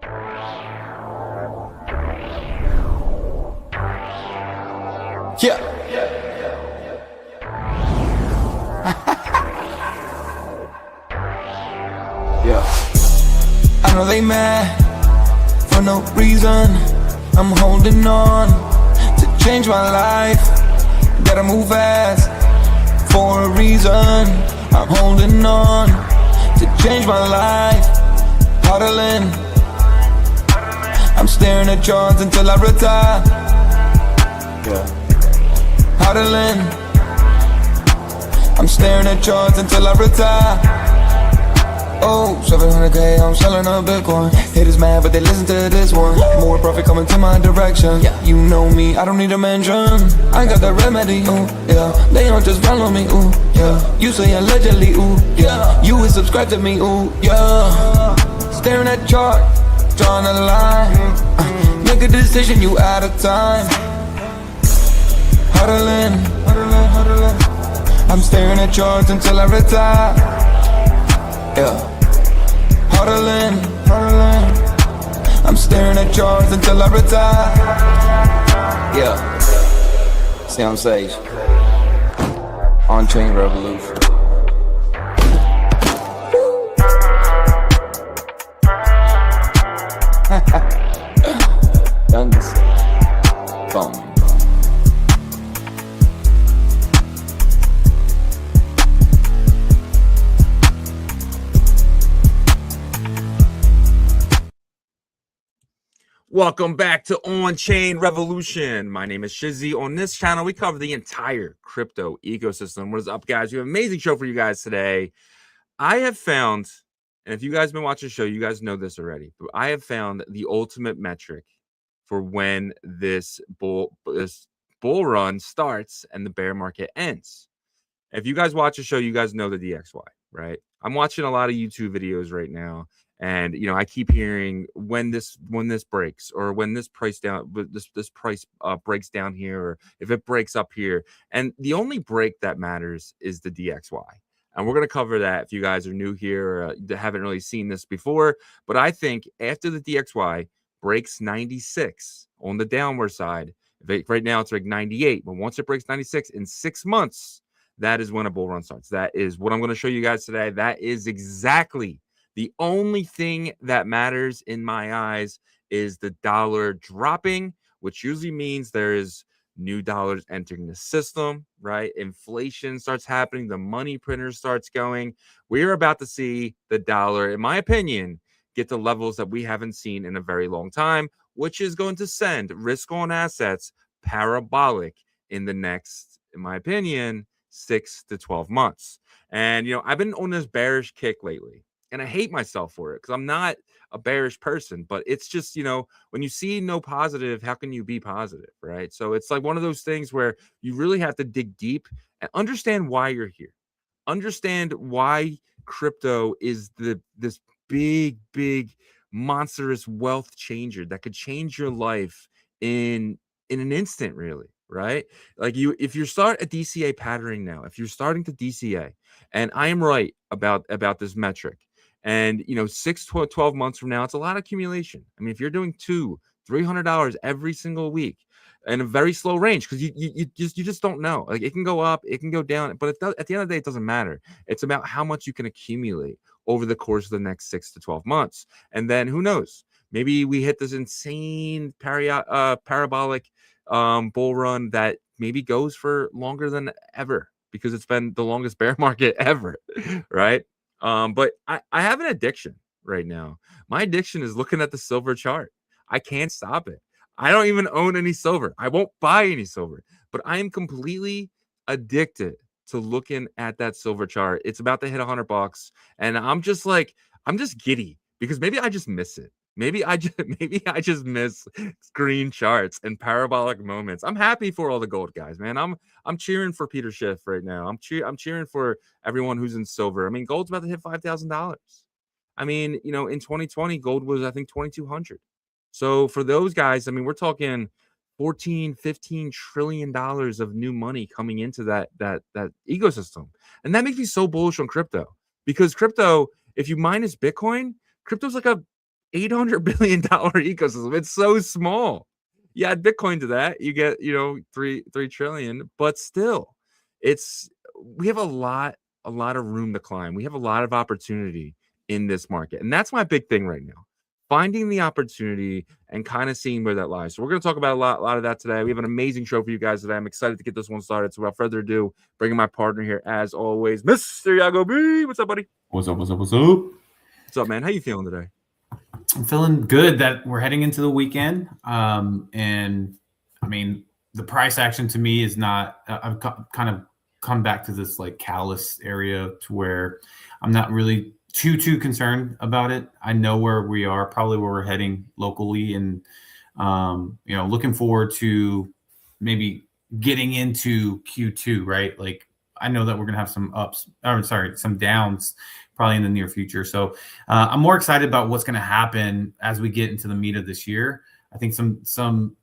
Yeah. Yeah. I know they mad for no reason. I'm holding on to change my life. Gotta move fast for a reason. I'm holding on to change my life. Huddling, I'm staring at charts until I retire. Yeah. Huddling, I'm staring at charts until I retire. Oh, 700K, I'm selling a Bitcoin. Haters mad, but they listen to this one. More profit coming to my direction. Yeah, you know me, I don't need a mention. I got the remedy, ooh, yeah. They don't just follow me, ooh, yeah. You say allegedly, ooh, yeah. You would subscribe to me, ooh, yeah. Staring at chart, drawing a line. Make a decision, you out of time. Huddling, I'm staring at charts until I retire. Yeah. Huddling, I'm staring at charts until I retire. Yeah. See on stage. On-chain revolution. Youngest. Boom. Welcome back to On-Chain Revolution. My name is Shizzy. On this channel, we cover the entire crypto ecosystem. What is up, guys? We have an amazing show for you guys today. I have found, and if you guys have been watching the show, you guys know this already, but I have found the ultimate metric for when this bull run starts and the bear market ends. If you guys watch the show, you guys know the DXY, right? I'm watching a lot of YouTube videos right now. And I keep hearing when this breaks, or when this price down, this price breaks down here, or if it breaks up here. And the only break that matters is the DXY. And we're going to cover that if you guys are new here or haven't really seen this before. But I think after the DXY breaks 96 on the downward side, right now it's like 98. But once it breaks 96 in 6 months, that is when a bull run starts. That is what I'm going to show you guys today. That is exactly the only thing that matters in my eyes is the dollar dropping, which usually means there is new dollars entering the system, right? Inflation starts happening. The money printer starts going. We're about to see the dollar, in my opinion, get to levels that we haven't seen in a very long time, which is going to send risk on assets parabolic in the next, in my opinion, 6 to 12 months. And, I've been on this bearish kick lately. And I hate myself for it because I'm not a bearish person, but it's just, when you see no positive, how can you be positive, right? So it's like one of those things where you really have to dig deep and understand why you're here. Understand why crypto is this big, monstrous wealth changer that could change your life in an instant, really, right? Like if you start a DCA patterning now, if you're starting to DCA, and I am right about this metric, and 6 to 12 months from now, it's a lot of accumulation. I mean, if you're doing $200-$300 every single week in a very slow range, because you just don't know. Like, it can go up, it can go down, but at the end of the day, it doesn't matter. It's about how much you can accumulate over the course of the next 6 to 12 months. And then who knows? Maybe we hit this insane parabolic bull run that maybe goes for longer than ever, because it's been the longest bear market ever, right? But I have an addiction right now. My addiction is looking at the silver chart. I can't stop it. I don't even own any silver. I won't buy any silver, but I am completely addicted to looking at that silver chart. It's about to hit $100, and I'm just giddy because maybe I just miss it. Maybe I just miss green charts and parabolic moments. I'm happy for all the gold guys, man. I'm cheering for Peter Schiff right now. I'm cheering for everyone who's in silver. I mean, gold's about to hit $5,000. I mean, in 2020, gold was, I think, $2,200. So for those guys, I mean, we're talking $14-15 trillion of new money coming into that ecosystem, and that makes me so bullish on crypto, because crypto, if you minus Bitcoin, crypto's like a $800 billion ecosystem. It's so small. You add Bitcoin to that, you get, you know, 3 trillion, but still, we have a lot of room to climb. We have a lot of opportunity in this market. And that's my big thing right now. Finding the opportunity and kind of seeing where that lies. So we're going to talk about a lot of that today. We have an amazing show for you guys today. I'm excited to get this one started. So without further ado, bringing my partner here as always, Mr. Yagobi. What's up, buddy? What's up? What's up, man? How you feeling today? I'm feeling good that we're heading into the weekend. And I mean, the price action to me is not, I've kind of come back to this like callous area to where I'm not really too concerned about it. I know where we are, probably where we're heading locally, and looking forward to maybe getting into Q2, right? Like, I know that we're gonna have some some downs probably in the near future. So I'm more excited about what's going to happen as we get into the meat of this year. I think some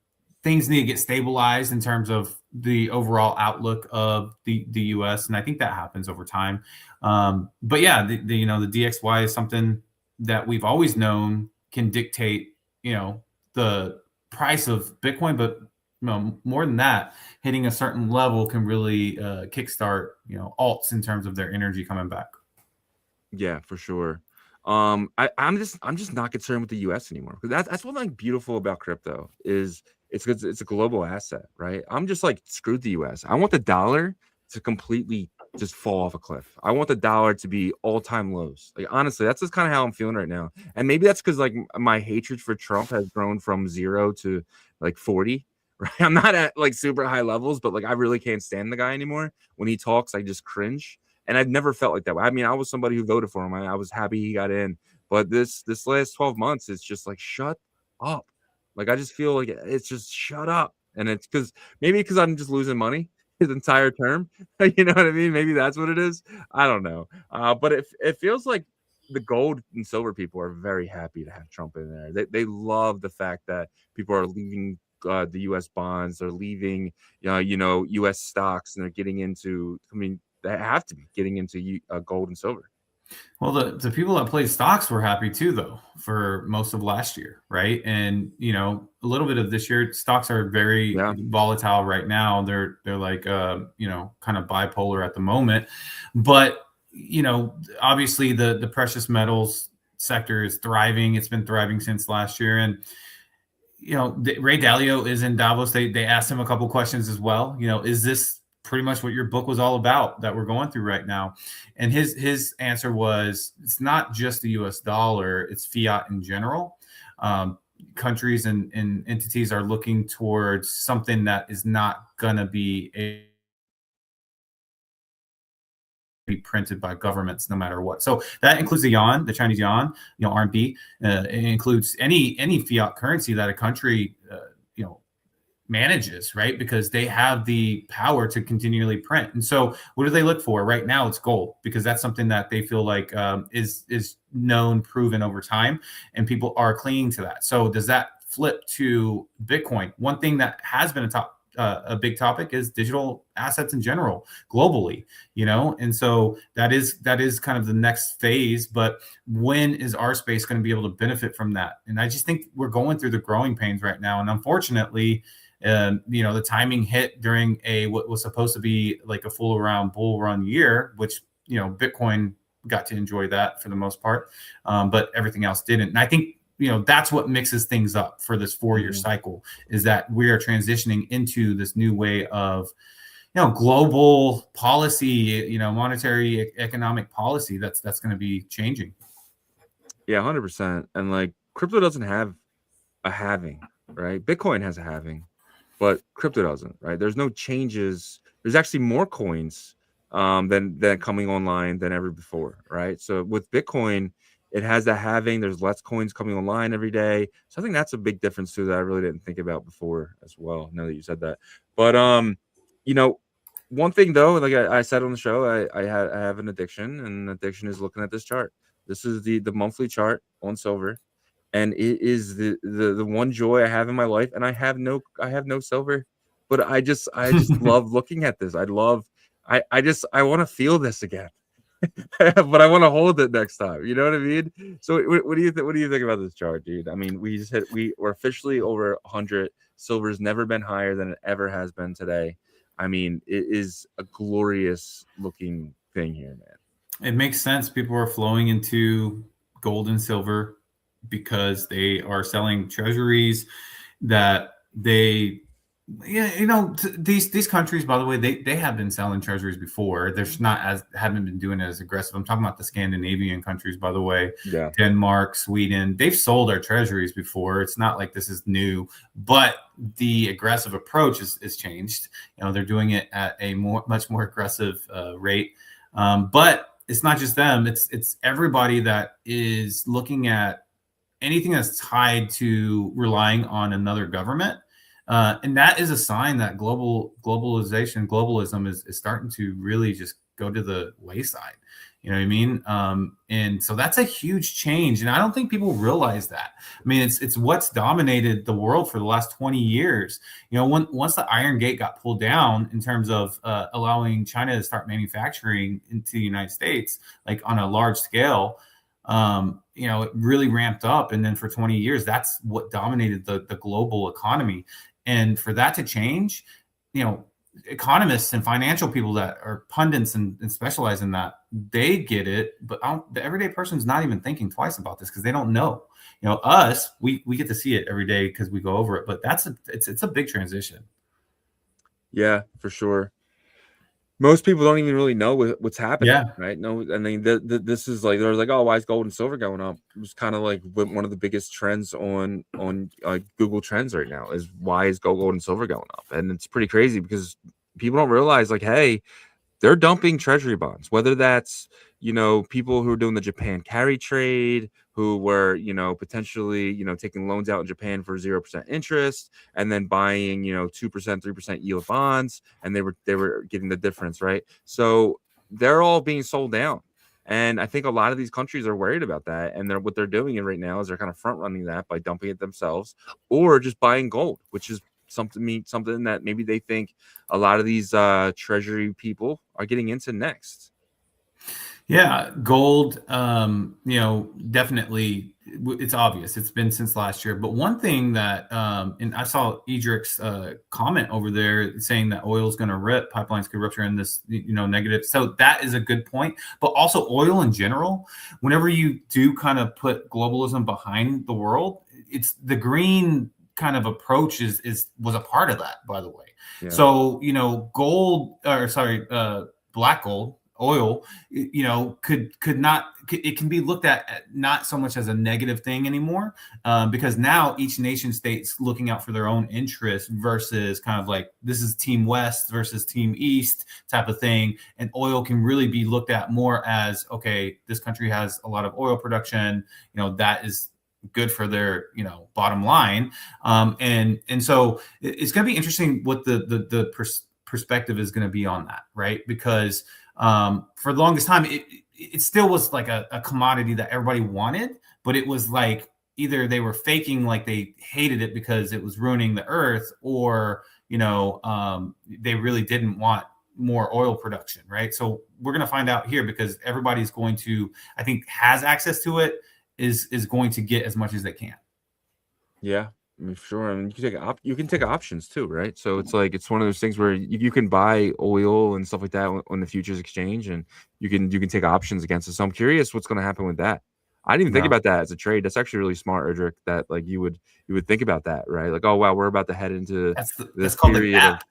things need to get stabilized in terms of the overall outlook of the U.S., and I think that happens over time. But yeah, the DXY is something that we've always known can dictate, the price of Bitcoin, but more than that, hitting a certain level can really kickstart, alts in terms of their energy coming back. Yeah, for sure. I'm just not concerned with the US anymore. That's one thing beautiful about crypto is it's a global asset, right? I'm just like, screw the US. I want the dollar to completely just fall off a cliff. I want the dollar to be all-time lows. Like, honestly, that's just kind of how I'm feeling right now. And maybe that's because like my hatred for Trump has grown from 0 to like 40. Right? I'm not at like super high levels, but like I really can't stand the guy anymore. When he talks, I just cringe. And I've never felt like that. I mean, I was somebody who voted for him. I was happy he got in. But this last 12 months, it's just like, shut up. Like, I just feel like it's just shut up. And it's because I'm just losing money his entire term. You know what I mean? Maybe that's what it is. I don't know. But it feels like the gold and silver people are very happy to have Trump in there. They love the fact that people are leaving the U.S. bonds. They're leaving, U.S. stocks, and they're getting into, they have to be getting into gold and silver. Well, the people that played stocks were happy too, though, for most of last year, right? And a little bit of this year, stocks are very volatile right now. They're like kind of bipolar at the moment, but obviously the precious metals sector is thriving. It's been thriving since last year, and Ray Dalio is in Davos. They asked him a couple questions as well. Is this pretty much what your book was all about that we're going through right now? And his answer was, it's not just the US dollar, it's fiat in general. Countries and entities are looking towards something that is not going to be printed by governments no matter what. So that includes the yuan, the Chinese yuan, RMB. It includes any fiat currency that a country manages, right? Because they have the power to continually print. And so what do they look for? Right now it's gold, because that's something that they feel like is known, proven over time, and people are clinging to that. So does that flip to Bitcoin? One thing that has been a big topic is digital assets in general globally, and so that is kind of the next phase. But when is our space going to be able to benefit from that? And I just think we're going through the growing pains right now, and unfortunately, the timing hit during what was supposed to be like a full around bull run year, which Bitcoin got to enjoy that for the most part, but everything else didn't. And I think that's what mixes things up for this 4-year cycle, is that we are transitioning into this new way of global policy, monetary economic policy that's going to be changing. Yeah, 100%. And like, crypto doesn't have a halving, right? Bitcoin has a halving, but crypto doesn't, right? There's no changes. There's actually more coins than coming online than ever before, right? So with Bitcoin, it has that halving. There's less coins coming online every day. So I think that's a big difference too that I really didn't think about before as well, now that you said that. But one thing though, like I said on the show, I have an addiction, and addiction is looking at this chart. This is the monthly chart on silver. And it is the one joy I have in my life. And I have no silver, but I just love looking at this. I want to feel this again. but I want to hold it next time. You know what I mean? So what do you think? What do you think about this chart, dude? I mean, we're officially over 100. Silver's never been higher than it ever has been today. I mean, it is a glorious looking thing here, man. It makes sense. People are flowing into gold and silver because they are selling treasuries that they, yeah, you know, these countries, by the way, they have been selling treasuries before. There's not as haven't been doing it as aggressive. I'm talking about the Scandinavian countries, by the way. Yeah. Denmark, Sweden, they've sold our treasuries before. It's not like this is new, but the aggressive approach is changed. You know, they're doing it at a much more aggressive rate. But it's not just them. It's everybody that is looking at anything that's tied to relying on another government. And that is a sign that globalism is starting to really just go to the wayside. You know what I mean? And so that's a huge change. And I don't think people realize that. I mean, it's what's dominated the world for the last 20 years. You know, once the Iron Gate got pulled down in terms of allowing China to start manufacturing into the United States, like on a large scale, you know, it really ramped up. And then for 20 years, that's what dominated the global economy. And for that to change, you know, economists and financial people that are pundits and specialize in that, they get it. But the everyday person's not even thinking twice about this because they don't know. You know, us, we get to see it every day because we go over it. But it's a big transition. Yeah, for sure. Most people don't even really know what's happening, Yeah. right? No, I mean, this is like, they're like, oh, why is gold and silver going up? It was kind of like one of the biggest trends on Google Trends right now is why is gold and silver going up? And it's pretty crazy because people don't realize, like, hey, they're dumping treasury bonds, whether that's, you know, people who are doing the Japan carry trade, who were, you know, potentially, you know, taking loans out in Japan for 0% interest and then buying, you know, 2%, 3% yield bonds. And they were getting the difference, right? So they're all being sold down. And I think a lot of these countries are worried about that. And what they're doing right now is they're kind of front running that by dumping it themselves or just buying gold, which is something that maybe they think a lot of these treasury people are getting into next. Yeah, gold, you know, definitely, it's obvious. It's been since last year. But one thing that, and I saw Edric's comment over there saying that oil is going to rip, pipelines could rupture in this, you know, negative. So that is a good point. But also oil in general, whenever you do kind of put globalism behind the world, it's the green kind of approach was a part of that, by the way. Yeah. So, you know, black gold, oil, you know, it can be looked at not so much as a negative thing anymore, because now each nation state's looking out for their own interests versus kind of like this is Team West versus Team East type of thing. And oil can really be looked at more as, okay, this country has a lot of oil production, you know, that is good for their, you know, bottom line. And so it's going to be interesting what the perspective is going to be on that, right? Because for the longest time, it still was like a commodity that everybody wanted, but it was like either they were faking like they hated it because it was ruining the earth, or, you know, they really didn't want more oil production, right? So we're going to find out here because everybody's going to, I think, has access to it, is going to get as much as they can. Yeah, I mean, sure. I mean, you can take options too, right? So it's like it's one of those things where you can buy oil and stuff like that on the futures exchange, and you can take options against it. So I'm curious what's going to happen with that. I didn't even think about that as a trade. That's actually really smart, Edric. That like you would think about that, right? Like, oh wow, we're about to head into that's called the gap.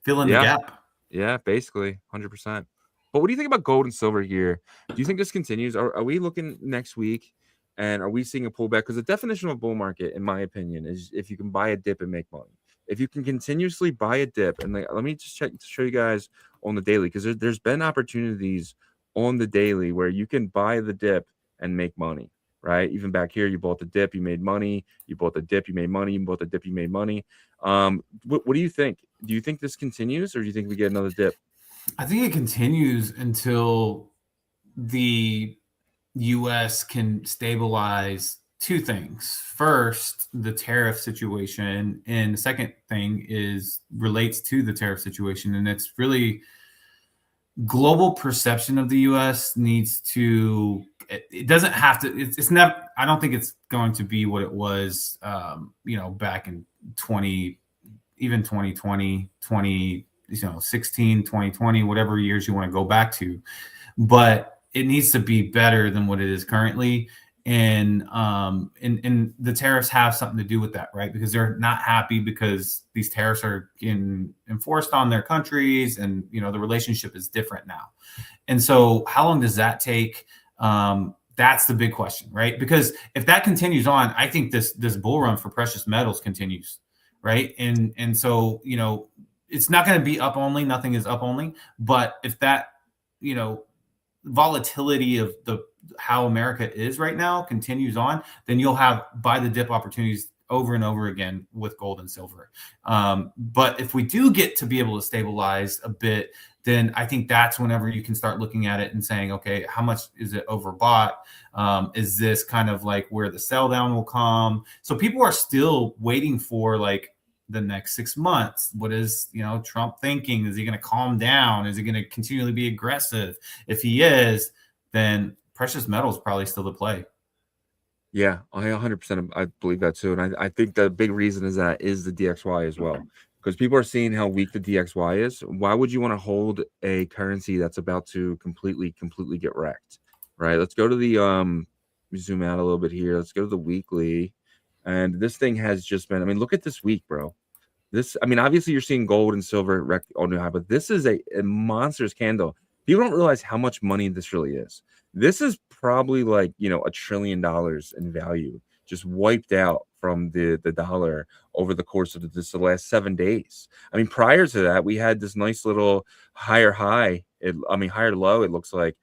Fill in the gap. Yeah, basically 100%. But what do you think about gold and silver here? Do you think this continues? Are we looking next week? And are we seeing a pullback? Because the definition of a bull market, in my opinion, is if you can buy a dip and make money. If you can continuously buy a dip, and like, let me just check to show you guys on the daily, because there's been opportunities on the daily where you can buy the dip and make money, right? Even back here, you bought the dip, you made money. You bought the dip, you made money. You bought the dip, you made money. What do you think? Do you think this continues, or do you think we get another dip? I think it continues until the U.S. can stabilize two things. First, the tariff situation, and the second thing relates to the tariff situation, and it's really global perception of the U.S. needs to. It doesn't have to. It's never. I don't think it's going to be what it was. Back in 2020, 16, 2020, whatever years you want to go back to, but it needs to be better than what it is currently. And the tariffs have something to do with that, right? Because they're not happy because these tariffs are enforced on their countries, and the relationship is different now. And so, how long does that take? That's the big question, right? Because if that continues on, I think this bull run for precious metals continues, right? And so it's not going to be up only. Nothing is up only. But if that volatility of how America is right now continues on, then you'll have buy the dip opportunities over and over again with gold and silver. But if we do get to be able to stabilize a bit, then I think that's whenever you can start looking at it and saying, okay, how much is it overbought? Is this kind of like where the sell down will come? So people are still waiting for like the next 6 months. What is Trump thinking? Is he going to calm down? Is he going to continually be aggressive? If he is, then precious metals probably still the play. Yeah, I 100% I believe that too. And I think the big reason is the DXY as well. Because people are seeing how weak the DXY is. Why would you want to hold a currency that's about to completely get wrecked? Right. Let's go to the zoom out a little bit here. Let's go to the weekly. And this thing has just been, look at this week, bro. Obviously you're seeing gold and silver wreck on new high, but this is a monstrous candle. People don't realize how much money this really is. This is probably like, $1 trillion in value just wiped out from the dollar over the course of the last 7 days. Prior to that, we had this nice little higher high, higher low, it looks like,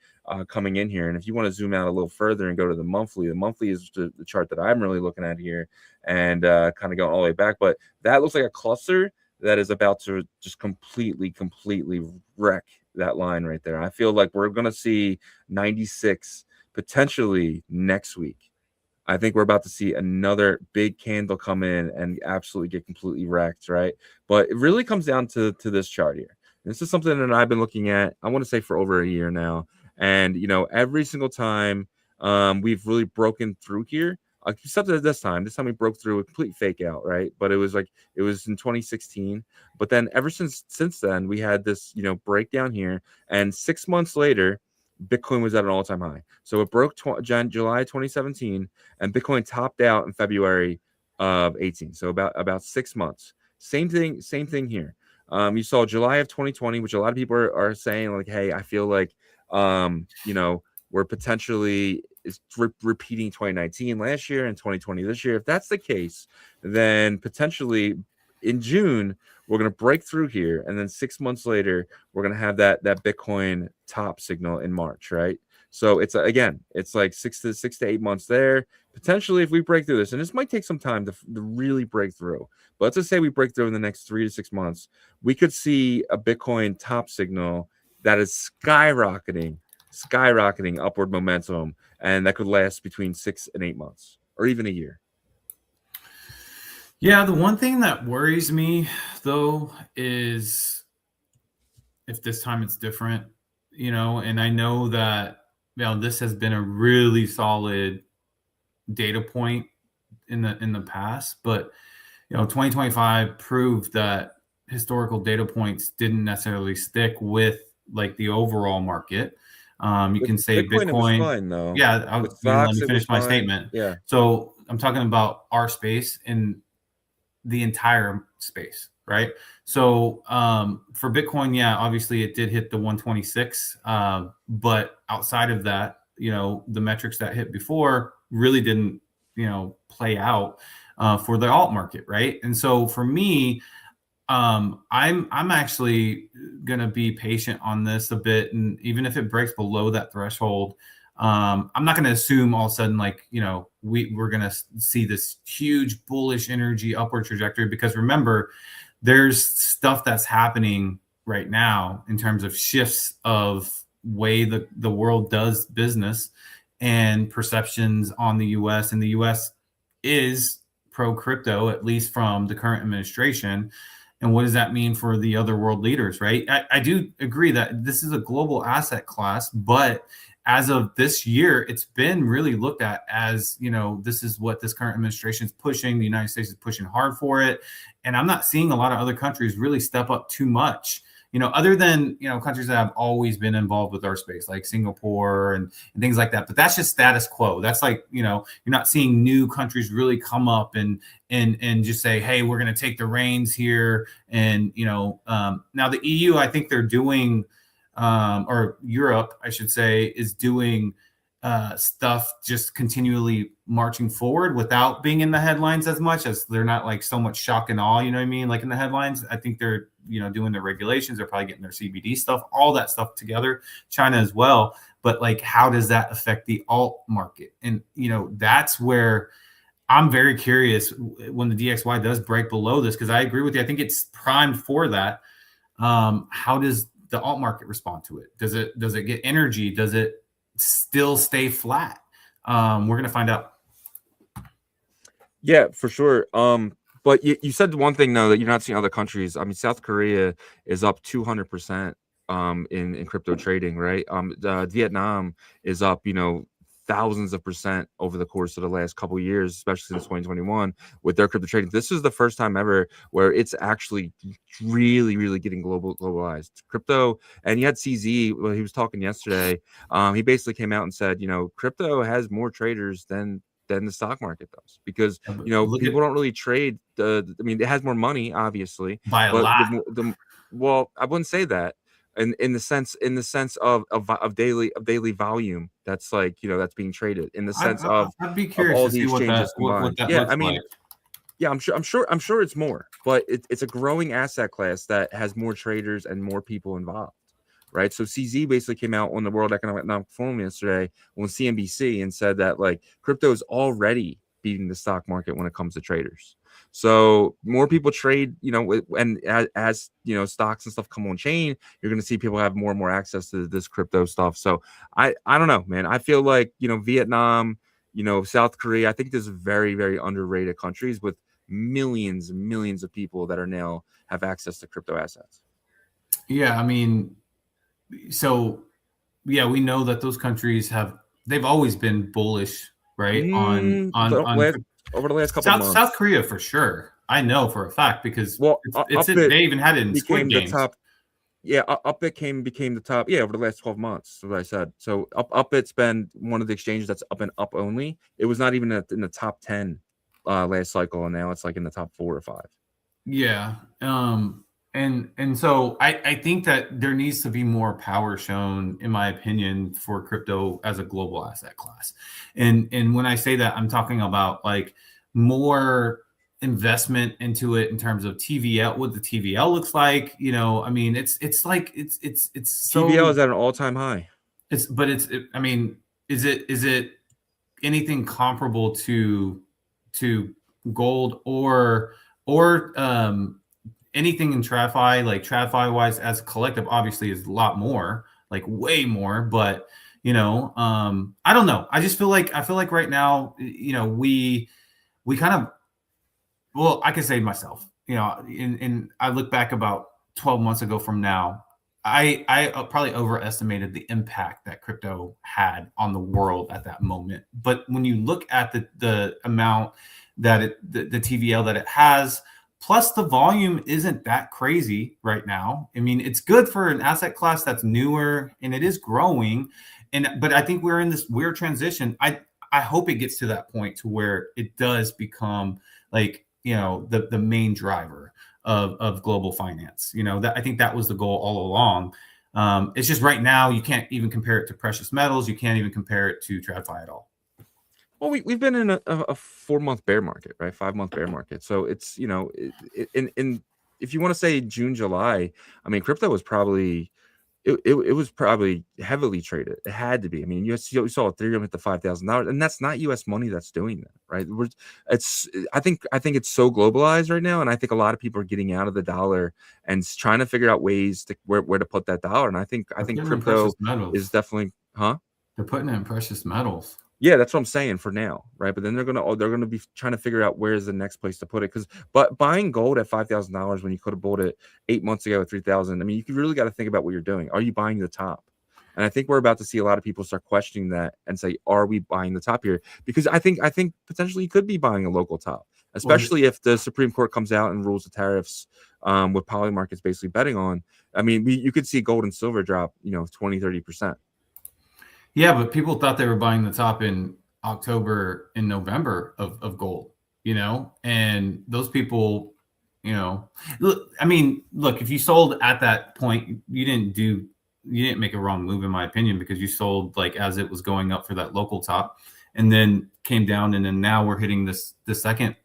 coming in here. And if you want to zoom out a little further and go to the monthly is the chart that I'm really looking at here, and kind of going all the way back. But that looks like a cluster that is about to just completely wreck that line right there. I feel like we're going to see 96 potentially next week. I think we're about to see another big candle come in and absolutely get completely wrecked, right? But it really comes down to this chart here. This is something that I've been looking at, I want to say, for over a year now. And, every single time we've really broken through here, except that this time we broke through a complete fake out, right? But it was in 2016. But then ever since then, we had this, breakdown here. And 6 months later, Bitcoin was at an all-time high. So it broke July 2017, and Bitcoin topped out in February of 18. So about 6 months. Same thing here. You saw July of 2020, which a lot of people are saying like, hey, I feel like we're potentially repeating 2019 last year and 2020 this year. If that's the case, then potentially in June we're going to break through here, and then 6 months later we're going to have that Bitcoin top signal in March, right? So it's like 6 to 8 months there potentially if we break through this, and this might take some time to really break through. But let's just say we break through in the next 3 to 6 months, we could see a Bitcoin top signal that is skyrocketing upward momentum, and that could last between 6 and 8 months or even a year. Yeah, the one thing that worries me though is if this time it's different, and I know that this has been a really solid data point in the past, but 2025 proved that historical data points didn't necessarily stick with like the overall market. You can say Bitcoin was fine, though. Yeah, let me finish my statement. Yeah. So I'm talking about our space and the entire space, right? So for Bitcoin, yeah, obviously it did hit the 126, but outside of that, the metrics that hit before really didn't, play out for the alt market, right? And so for me, I'm actually gonna be patient on this a bit, and even if it breaks below that threshold, I'm not gonna assume all of a sudden we're gonna see this huge bullish energy upward trajectory, because remember, there's stuff that's happening right now in terms of shifts of way the world does business and perceptions on the US, and the US is pro crypto, at least from the current administration. And what does that mean for the other world leaders, right? I do agree that this is a global asset class, but as of this year, it's been really looked at as, this is what this current administration is pushing. The United States is pushing hard for it. And I'm not seeing a lot of other countries really step up too much, other than, countries that have always been involved with our space, like Singapore and things like that. But that's just status quo. That's like, you're not seeing new countries really come up and just say, hey, we're going to take the reins here. And, now the EU, I think they're doing, or Europe, I should say, is doing stuff just continually marching forward without being in the headlines as much, as they're not like so much shock and awe, you know what I mean? Like in the headlines, I think they're, doing their regulations, they're probably getting their CBD stuff, all that stuff together, China as well. But like, how does that affect the alt market? And, that's where I'm very curious when the DXY does break below this, because I agree with you. I think it's primed for that. How does the alt market respond to it? Does it get energy? Does it still stay flat? We're going to find out. Yeah, for sure. But you said one thing though, that you're not seeing other countries. I mean, South Korea is up 200% in crypto trading, right? Vietnam is up, thousands of percent over the course of the last couple of years, especially since 2021 with their crypto trading. This is the first time ever where it's actually really, really getting globalized crypto. And you had CZ, well, he was talking yesterday. He basically came out and said, crypto has more traders than the stock market does, because people don't really trade it has more money, obviously, by a but lot. well, I wouldn't say that in the sense of daily volume that's like that's being traded, in the sense I'd be curious all to the see what exchanges that combined. looks I mean, like. yeah, I'm sure it's more, but it's a growing asset class that has more traders and more people involved, right? So CZ basically came out on the World Economic Forum yesterday on CNBC and said that like crypto is already beating the stock market when it comes to traders. So more people trade, and as stocks and stuff come on chain, you're going to see people have more and more access to this crypto stuff. So I don't know, man. I feel like Vietnam, South Korea, I think there's very, very underrated countries with millions and millions of people that are now have access to crypto assets. Yeah, I mean, so yeah, we know that those countries they've always been bullish, right? On over the last couple of months. South Korea for sure. I know for a fact, because they even had it in Squid Games. Upbit became the top. Yeah, over the last 12 months, what I said. So Upbit's been one of the exchanges that's up and up only. It was not even in the top 10 last cycle, and now it's like in the top 4 or 5. Yeah. And so I think that there needs to be more power shown, in my opinion, for crypto as a global asset class. And when I say that, I'm talking about like more investment into it in terms of TVL, what the TVL looks like. I mean, it's so TVL is at an all-time high. I mean, is it anything comparable to gold or anything in TradFi, like TradFi wise as a collective, obviously is a lot more, like way more. But I don't know. I feel like right now, we kind of, well, I can say myself, and I look back about 12 months ago from now, I probably overestimated the impact that crypto had on the world at that moment. But when you look at the amount that the TVL that it has, plus the volume isn't that crazy right now. I mean, it's good for an asset class that's newer and it is growing. But I think we're in this weird transition. I hope it gets to that point to where it does become like, the main driver of global finance. I think that was the goal all along. It's just right now you can't even compare it to precious metals. You can't even compare it to TradFi at all. Well, we've been in a 4-month bear market, right? 5-month bear market. So it's, in if you want to say June, July, I mean, crypto was probably, it was probably heavily traded. It had to be. I mean, you saw Ethereum hit the $5,000, and that's not U.S. money that's doing that, right? I think it's so globalized right now, and I think a lot of people are getting out of the dollar and trying to figure out ways to where to put that dollar. And I think crypto is definitely, They're putting it in precious metals. Yeah, that's what I'm saying for now, right? But then they're gonna be trying to figure out where's the next place to put it. But buying gold at $5,000 when you could have bought it 8 months ago at 3,000, I mean, you really got to think about what you're doing. Are you buying the top? And I think we're about to see a lot of people start questioning that and say, are we buying the top here? Because I think potentially you could be buying a local top, Well, especially if the Supreme Court comes out and rules the tariffs, with poly markets basically betting on. I mean, you could see gold and silver drop, 20, 30%. yeah, but people thought they were buying the top in October and November of gold, and those people, look, I mean, look, if you sold at that point, you didn't make a wrong move, in my opinion, because you sold like as it was going up for that local top and then came down. And then now we're hitting the second,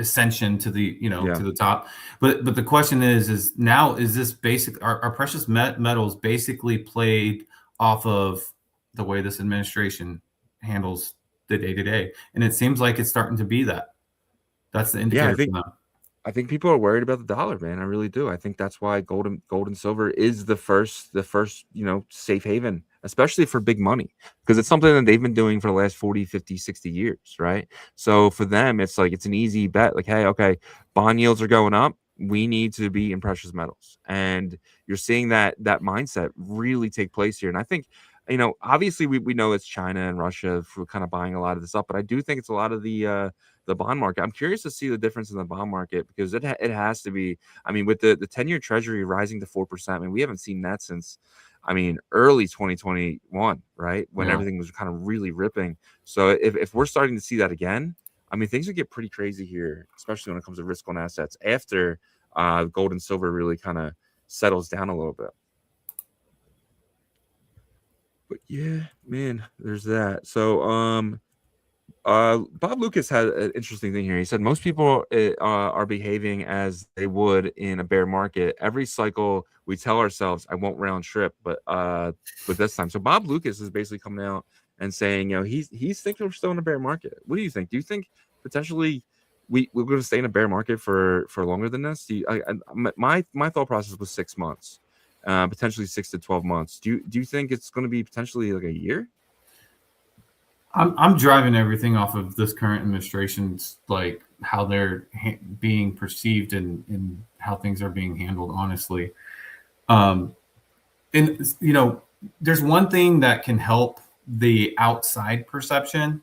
ascension to the to the top. But the question is now, is this basic, our precious metals basically played off of the way this administration handles the day-to-day, and it seems like it's starting to be that's the indicator for them. I think people are worried about the dollar, man. I really do. I think that's why gold and silver is the first, safe haven, especially for big money, because it's something that they've been doing for the last 40, 50, 60 years, right? So for them, it's like, it's an easy bet. Like, hey, okay, bond yields are going up. We need to be in precious metals. And you're seeing that mindset really take place here. And I think, obviously we know it's China and Russia for kind of buying a lot of this up, but I do think it's a lot of the bond market. I'm curious to see the difference in the bond market, because it has to be. I mean, with the 10-year Treasury rising to 4%, I mean, we haven't seen that since, early 2021, right? When everything was kind of really ripping. So if we're starting to see that again, I mean, things would get pretty crazy here, especially when it comes to risk on assets after gold and silver really kind of settles down a little bit. But yeah, man, there's that. So Bob Lucas had an interesting thing here. He said most people are behaving as they would in a bear market. Every cycle we tell ourselves, I won't round trip, but this time. So Bob Lucas is basically coming out and saying, he's thinking we're still in a bear market. What do you think? Do you think potentially we're going to stay in a bear market for longer than this? My thought process was 6 months, potentially 6 to 12 months. Do you think it's going to be potentially like a year? I'm driving everything off of this current administration's, like, how they're being perceived and how things are being handled, honestly. And there's one thing that can help the outside perception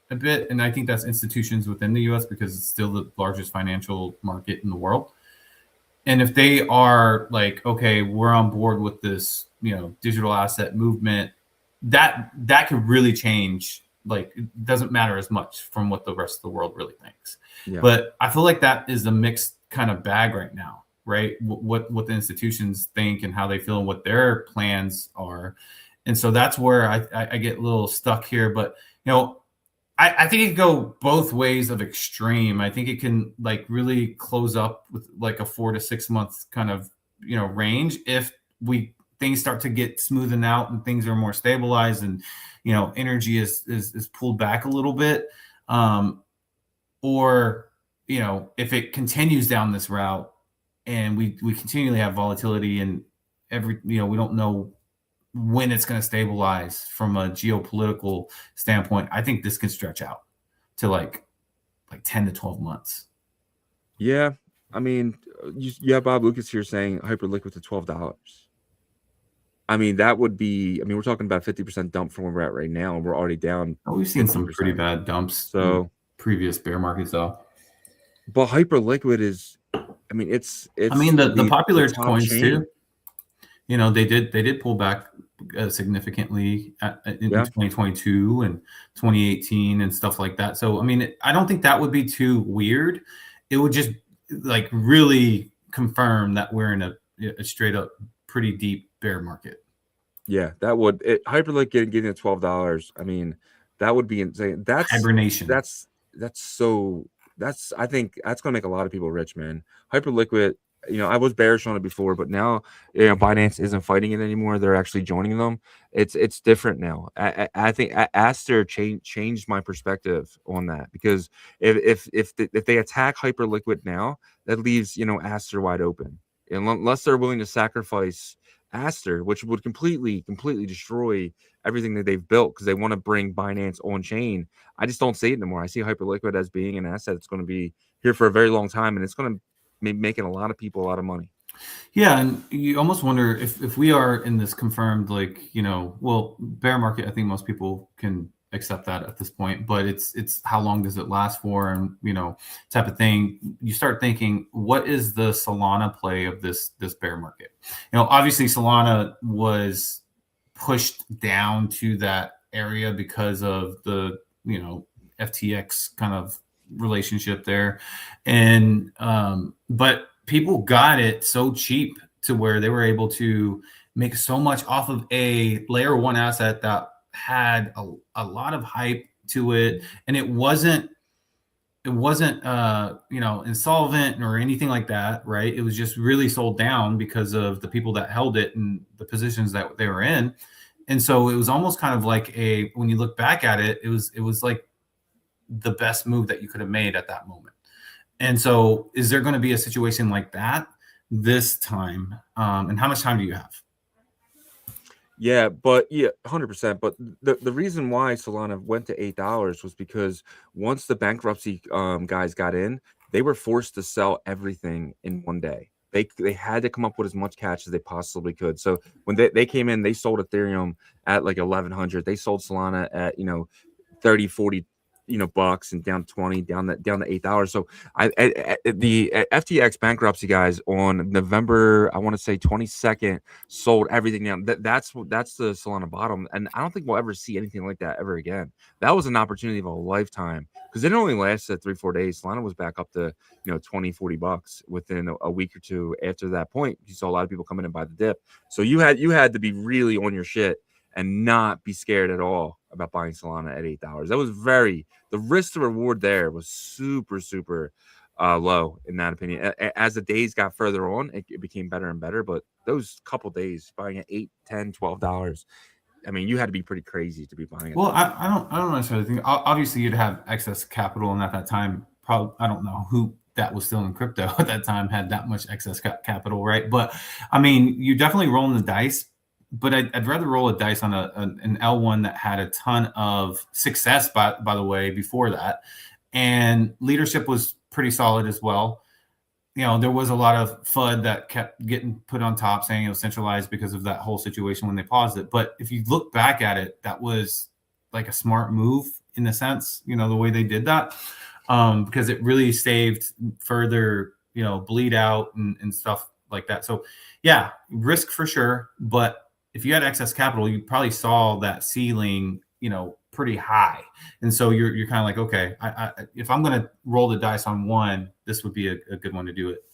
a bit, and I think that's institutions within the U.S., because it's still the largest financial market in the world. And if they are like, okay, we're on board with this, digital asset movement, that could really change. Like, it doesn't matter as much from what the rest of the world really thinks. Yeah. But I feel like that is a mixed kind of bag right now, right? What the institutions think and how they feel and what their plans are. And so that's where I get a little stuck here. But, I think it could go both ways of extreme. I think it can, like, really close up with like a 4 to 6 month kind of, range if things start to get smoothened out and things are more stabilized and, energy is pulled back a little bit. Or, if it continues down this route and we continually have volatility and we don't know when it's going to stabilize from a geopolitical standpoint, I think this can stretch out to like 10 to 12 months. Yeah. I mean, you have Bob Lucas here saying hyperliquid to $12. I mean, that would be, we're talking about 50% dump from where we're at right now, and we're already down. We've seen some pretty bad dumps in previous bear markets, though. But hyperliquid is, it's the popular coins too. They did pull back significantly in 2022 and 2018 and stuff like that. So, I don't think that would be too weird. It would just like really confirm that we're in a straight up pretty deep bear market. Yeah, that would hyperliquid getting to $12. That would be insane. That's hibernation. I think that's gonna make a lot of people rich, man. Hyperliquid. I was bearish on it before, but now, Binance isn't fighting it anymore. They're actually joining them. It's different now. I think Aster changed my perspective on that, because if they attack Hyperliquid now, that leaves Aster wide open, unless they're willing to sacrifice Aster, which would completely destroy everything that they've built because they want to bring Binance on chain. I just don't see it anymore. I see Hyperliquid as being an asset that's going to be here for a very long time, and it's going to be making a lot of people a lot of money. Yeah, and you almost wonder if we are in this confirmed, like, well, bear market. I think most people can accept that at this point, but it's how long does it last for, and type of thing. You start thinking, what is the Solana play of this bear market? Obviously Solana was pushed down to that area because of the FTX kind of relationship there, and but people got it so cheap to where they were able to make so much off of a layer one asset that had a lot of hype to it, and it wasn't insolvent or anything like that, right? It was just really sold down because of the people that held it and the positions that they were in. And so it was almost kind of like when you look back at it, it was like the best move that you could have made at that moment. And so is there going to be a situation like that this time? And how much time do you have? Yeah, but 100%. But the reason why Solana went to $8 was because once the bankruptcy guys got in, they were forced to sell everything in one day. They had to come up with as much cash as they possibly could. So when they came in, they sold Ethereum at like 1100. They sold Solana at 30, 40 bucks, and down 20, down to $8. So the FTX bankruptcy guys on November, I want to say 22nd, sold everything down. That's the Solana bottom, and I don't think we'll ever see anything like that ever again. That was an opportunity of a lifetime because it only lasted 3-4 days. Solana was back up to 20, 40 bucks within a week or two. After that point, you saw a lot of people come in and buy the dip. So you had to be really on your shit and not be scared at all about buying Solana at $8. That was the risk to reward there was super low in that opinion. As the days got further on, it became better and better. But those couple days buying at $8, $10, $12, I mean, you had to be pretty crazy to be buying it. Well, I don't necessarily think. Obviously, you'd have excess capital, and at that time, probably I don't know who that was still in crypto at that time had that much excess capital, right? But I mean, you're definitely rolling the dice. But I'd rather roll a dice on an L1 that had a ton of success, by the way, before that. And leadership was pretty solid as well. There was a lot of FUD that kept getting put on top saying it was centralized because of that whole situation when they paused it. But if you look back at it, that was like a smart move in the sense, the way they did that, because it really saved further, bleed out and stuff like that. So yeah, risk for sure. But if you had excess capital, you probably saw that ceiling, pretty high. And so you're kind of like, okay, if I'm going to roll the dice on one, this would be a good one to do it.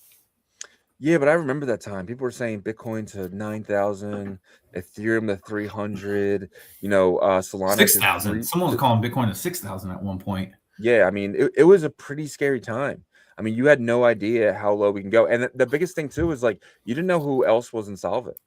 Yeah, but I remember that time. People were saying Bitcoin to 9,000, Ethereum to 300, Solana 6,000. Someone was calling Bitcoin to 6,000 at one point. Yeah, I mean, it was a pretty scary time. I mean, you had no idea how low we can go. And the biggest thing, too, is like you didn't know who else was insolvent.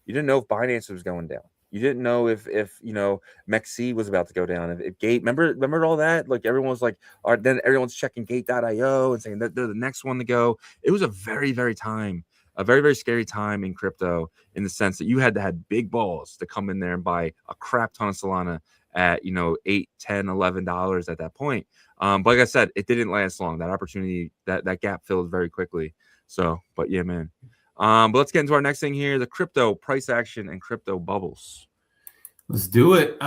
You didn't know if Binance was going down. You didn't know if MEXC was about to go down. If Gate, remember all that? Like everyone was like, then everyone's checking Gate.io and saying that they're the next one to go. It was a very, very scary time in crypto in the sense that you had to have big balls to come in there and buy a crap ton of Solana at $8, $10, $11 at that point. But like I said, it didn't last long. That opportunity, that gap filled very quickly. So, but yeah, man. But let's get into our next thing here, the crypto price action and crypto bubbles. Let's do it.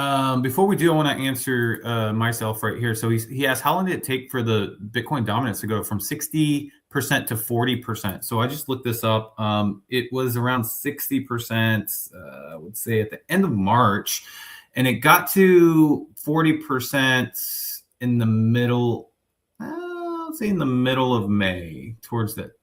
Before we do, I want to answer myself right here. So he asked, how long did it take for the Bitcoin dominance to go from 60% to 40%? So I just looked this up. It was around 60%, I would say at the end of March, and it got to 40% in the middle, I'll say in the middle of May, towards the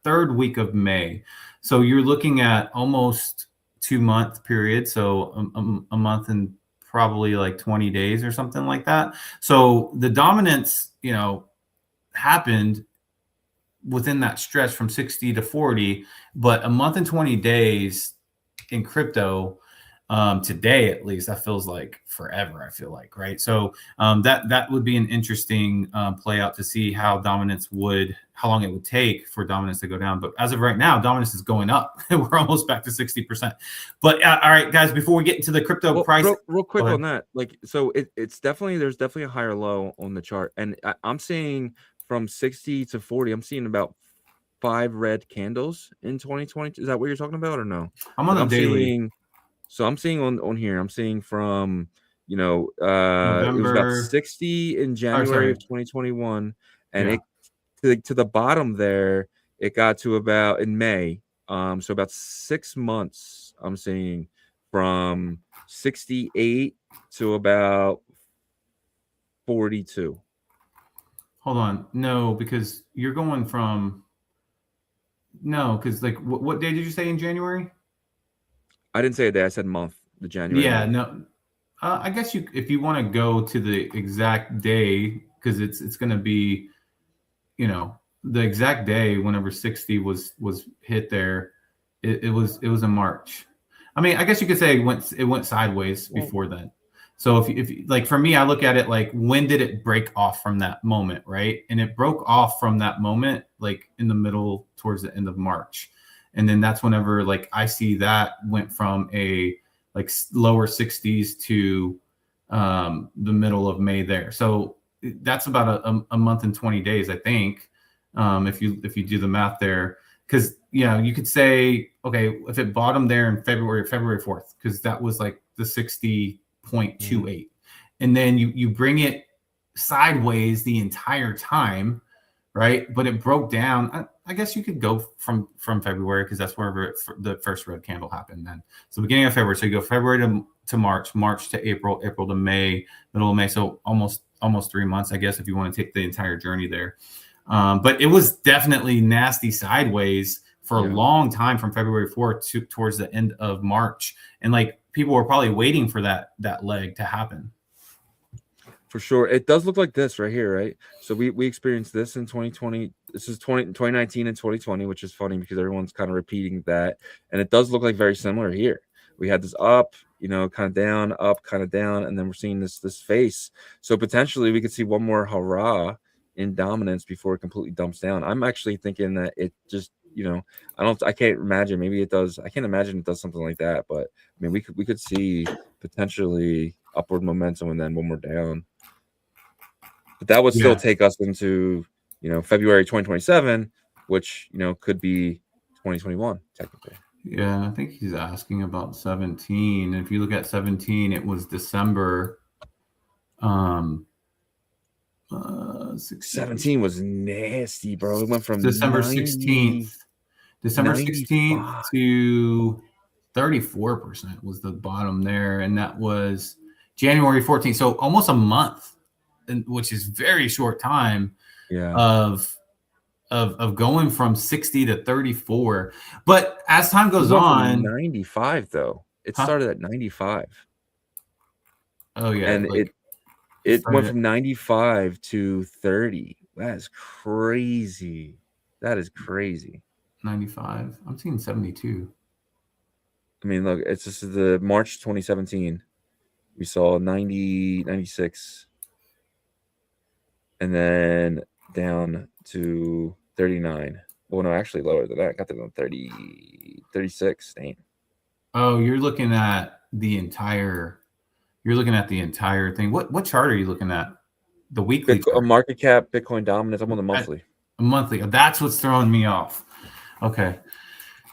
third week of May. So you're looking at almost 2-month period. So a month and probably like 20 days or something like that. So the dominance, happened within that stretch from 60 to 40, but a month and 20 days in crypto today, at least, that feels like forever. I feel like, right? So that would be an interesting play out to see how long it would take for dominance to go down. But as of right now, dominance is going up. We're almost back to 60%. But all right, guys, before we get into the crypto price, real quick on that, like, so there's definitely a higher low on the chart, and I'm seeing from 60 to 40. I'm seeing about 5 red candles in 2020. Is that what you're talking about or no? I'm on the daily. I'm seeing on here, I'm seeing from, November, it was about 60 in January of 2021, and it to the bottom there, it got to about in May. So about 6 months, I'm seeing from 68 to about 42. Hold on. No, because you're going from because like what day did you say in January? I didn't say a day, I said month, the January month. No. I guess if you want to go to the exact day, because it's going to be, the exact day whenever 60 was hit there, it was in March. I mean, I guess you could say it went sideways before then. So if like for me, I look at it like, when did it break off from that moment, right? And it broke off from that moment like in the middle towards the end of March. And then that's whenever like I see that went from a like lower 60s to the middle of May there. So that's about a month and 20 days, I think, if you do the math there. Because you could say, okay, if it bottomed there in February 4th, because that was like the 60.28, and then you bring it sideways the entire time, right? But it broke down. I guess you could go from February, because that's wherever the first red candle happened then. So beginning of February. So you go February to March, March to April, April to May, middle of May. So almost 3 months, I guess, if you want to take the entire journey there. But it was definitely nasty sideways for a long time from February 4th towards the end of March. And like people were probably waiting for that leg to happen. For sure. It does look like this right here, right? So we experienced this in 2020. This is 2019 and 2020, which is funny because everyone's kind of repeating that. And it does look like very similar here. We had this up, kind of down, up, kind of down, and then we're seeing this face. So potentially we could see one more hurrah in dominance before it completely dumps down. I'm actually thinking that it just, I can't imagine. Maybe it does. I can't imagine it does something like that. But I mean, we could see potentially upward momentum and then one more down. But that would still take us into, February 2027, which, could be 2021 technically. Yeah, I think he's asking about 17. If you look at 17, it was December. 17 was nasty, bro. It went from December 16th to 34% was the bottom there, and that was January 14th. So almost a month, which is very short time of going from 60 to 34. But as time goes on, 95 though. It started at 95. Oh yeah, and it went from 95 to 30. That is crazy. 95. I'm seeing 72. I mean, look, it's just the March 2017. We saw 90, 96. And then down to 39. Well, no, actually lower than that. Got to 30, 36. Dang. Oh, you're looking at the entire thing. What chart are you looking at? The weekly market cap, Bitcoin dominance. I'm on the monthly. Monthly. That's what's throwing me off. Okay.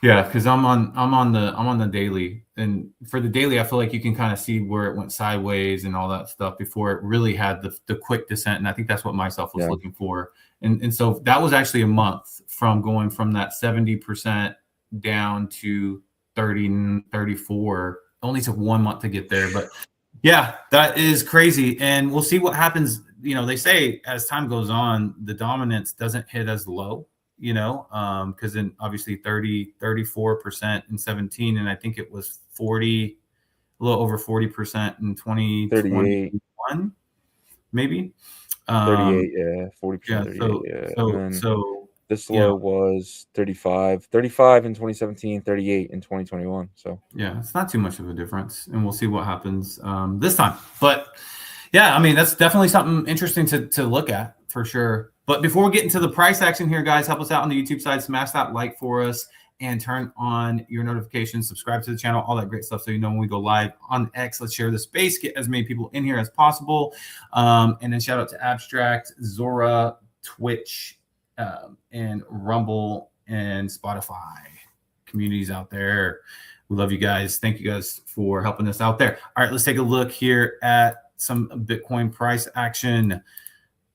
Yeah, because I'm on the daily, and for the daily, I feel like you can kind of see where it went sideways and all that stuff before it really had the quick descent, and I think that's what myself was looking for, and so that was actually a month from going from that 70% down to 30, 34. It only took 1 month to get there, but yeah, that is crazy, and we'll see what happens. They say as time goes on, the dominance doesn't hit as low. Because then obviously 34% in 17, and I think it was 40, a little over 40% in 2021, maybe. 38, 40%. Yeah, 38, so This Yeah. low was 35 in 2017, 38 in 2021. So yeah, it's not too much of a difference, and we'll see what happens this time. But yeah, I mean, that's definitely something interesting to look at for sure. But before we get into the price action here, guys, help us out on the YouTube side. Smash that like for us and turn on your notifications. Subscribe to the channel, all that great stuff, so you know when we go live on X. Let's share the space, get as many people in here as possible. And then shout out to Abstract, Zora, Twitch, and Rumble and Spotify communities out there. We love you guys. Thank you guys for helping us out there. All right, let's take a look here at some Bitcoin price action.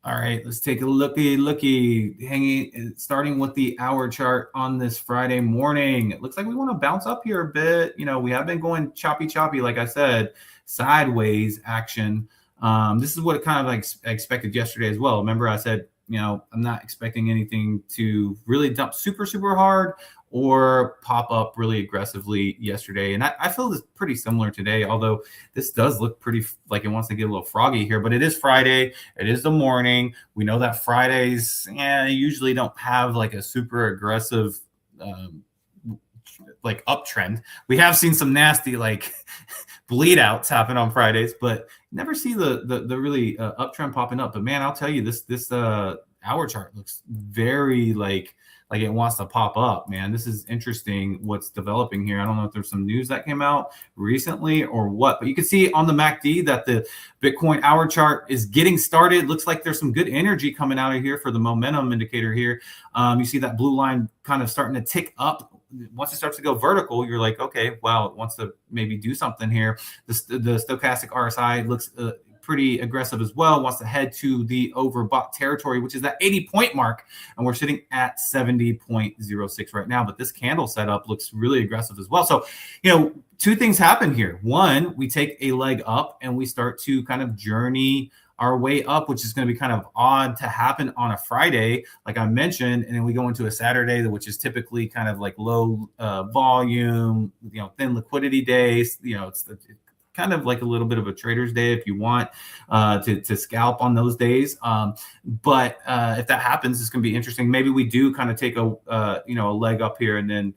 All right, let's take a looky, starting with the hour chart on this Friday morning. It looks like we want to bounce up here a bit. You know, we have been going choppy, like I said, sideways action. This is what kind of like I expected yesterday as well. Remember, I said, you know, I'm not expecting anything to really dump super hard or pop up really aggressively yesterday. And I feel this pretty similar today, although this does look pretty like it wants to get a little froggy here. But it is Friday. It is the morning. We know that Fridays usually don't have like a super aggressive like uptrend. We have seen some nasty like bleed outs happen on Fridays, but never see the really uptrend popping up. But man, I'll tell you, this hour chart looks very like it wants to pop up, man. This is interesting what's developing here. I don't know if there's some news that came out recently or what, but you can see on the MACD that the Bitcoin hour chart is getting started. Looks like there's some good energy coming out of here for the momentum indicator here. You see that blue line kind of starting to tick up. Once it starts to go vertical, you're like, okay, wow, it wants to maybe do something here. The stochastic RSI looks pretty aggressive as well, wants to head to the overbought territory, which is that 80-point mark, and we're sitting at 70.06 right now. But this candle setup looks really aggressive as well. So, you know, two things happen here. One, we take a leg up and we start to kind of journey our way up, which is going to be kind of odd to happen on a Friday, like I mentioned, and then we go into a Saturday, which is typically kind of like low volume, you know, thin liquidity days. You know, it's kind of like a little bit of a trader's day if you want to scalp on those days. But if that happens, it's going to be interesting. Maybe we do kind of take a leg up here and then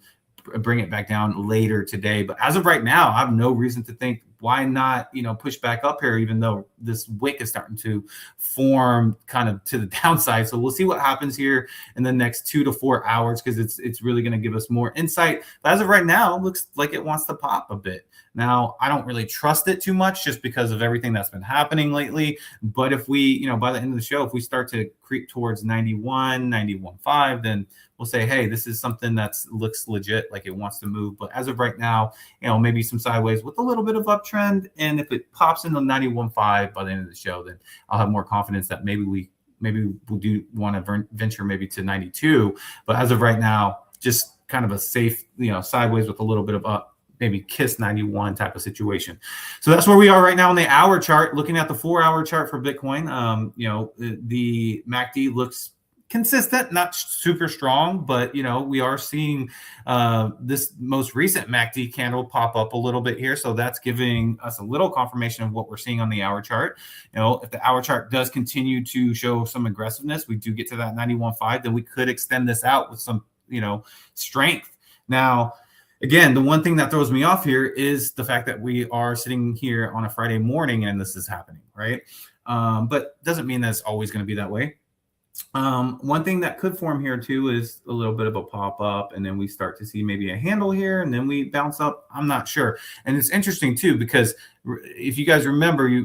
bring it back down later today. But as of right now, I have no reason to think why not, you know, push back up here, even though this wick is starting to form kind of to the downside. So we'll see what happens here in the next 2 to 4 hours, because it's really going to give us more insight. But as of right now, it looks like it wants to pop a bit. Now, I don't really trust it too much just because of everything that's been happening lately. But if we, you know, by the end of the show, if we start to creep towards 91, 91.5, then we'll say, hey, this is something that looks legit, like it wants to move. But as of right now, you know, maybe some sideways with a little bit of uptrend. And if it pops into 91.5 by the end of the show, then I'll have more confidence that maybe we do want to venture maybe to 92. But as of right now, just kind of a safe, you know, sideways with a little bit of up, maybe kiss 91 type of situation. So that's where we are right now on the hour chart. Looking at the 4-hour chart for Bitcoin, you know, the MACD looks consistent, not super strong, but, you know, we are seeing this most recent MACD candle pop up a little bit here. So that's giving us a little confirmation of what we're seeing on the hour chart. You know, if the hour chart does continue to show some aggressiveness, we do get to that 91.5, then we could extend this out with some, you know, strength. Now, again, the one thing that throws me off here is the fact that we are sitting here on a Friday morning and this is happening, right? But doesn't mean that it's always going to be that way. One thing that could form here too is a little bit of a pop up, and then we start to see maybe a handle here, and then we bounce up. I'm not sure. And it's interesting too, because if you guys remember,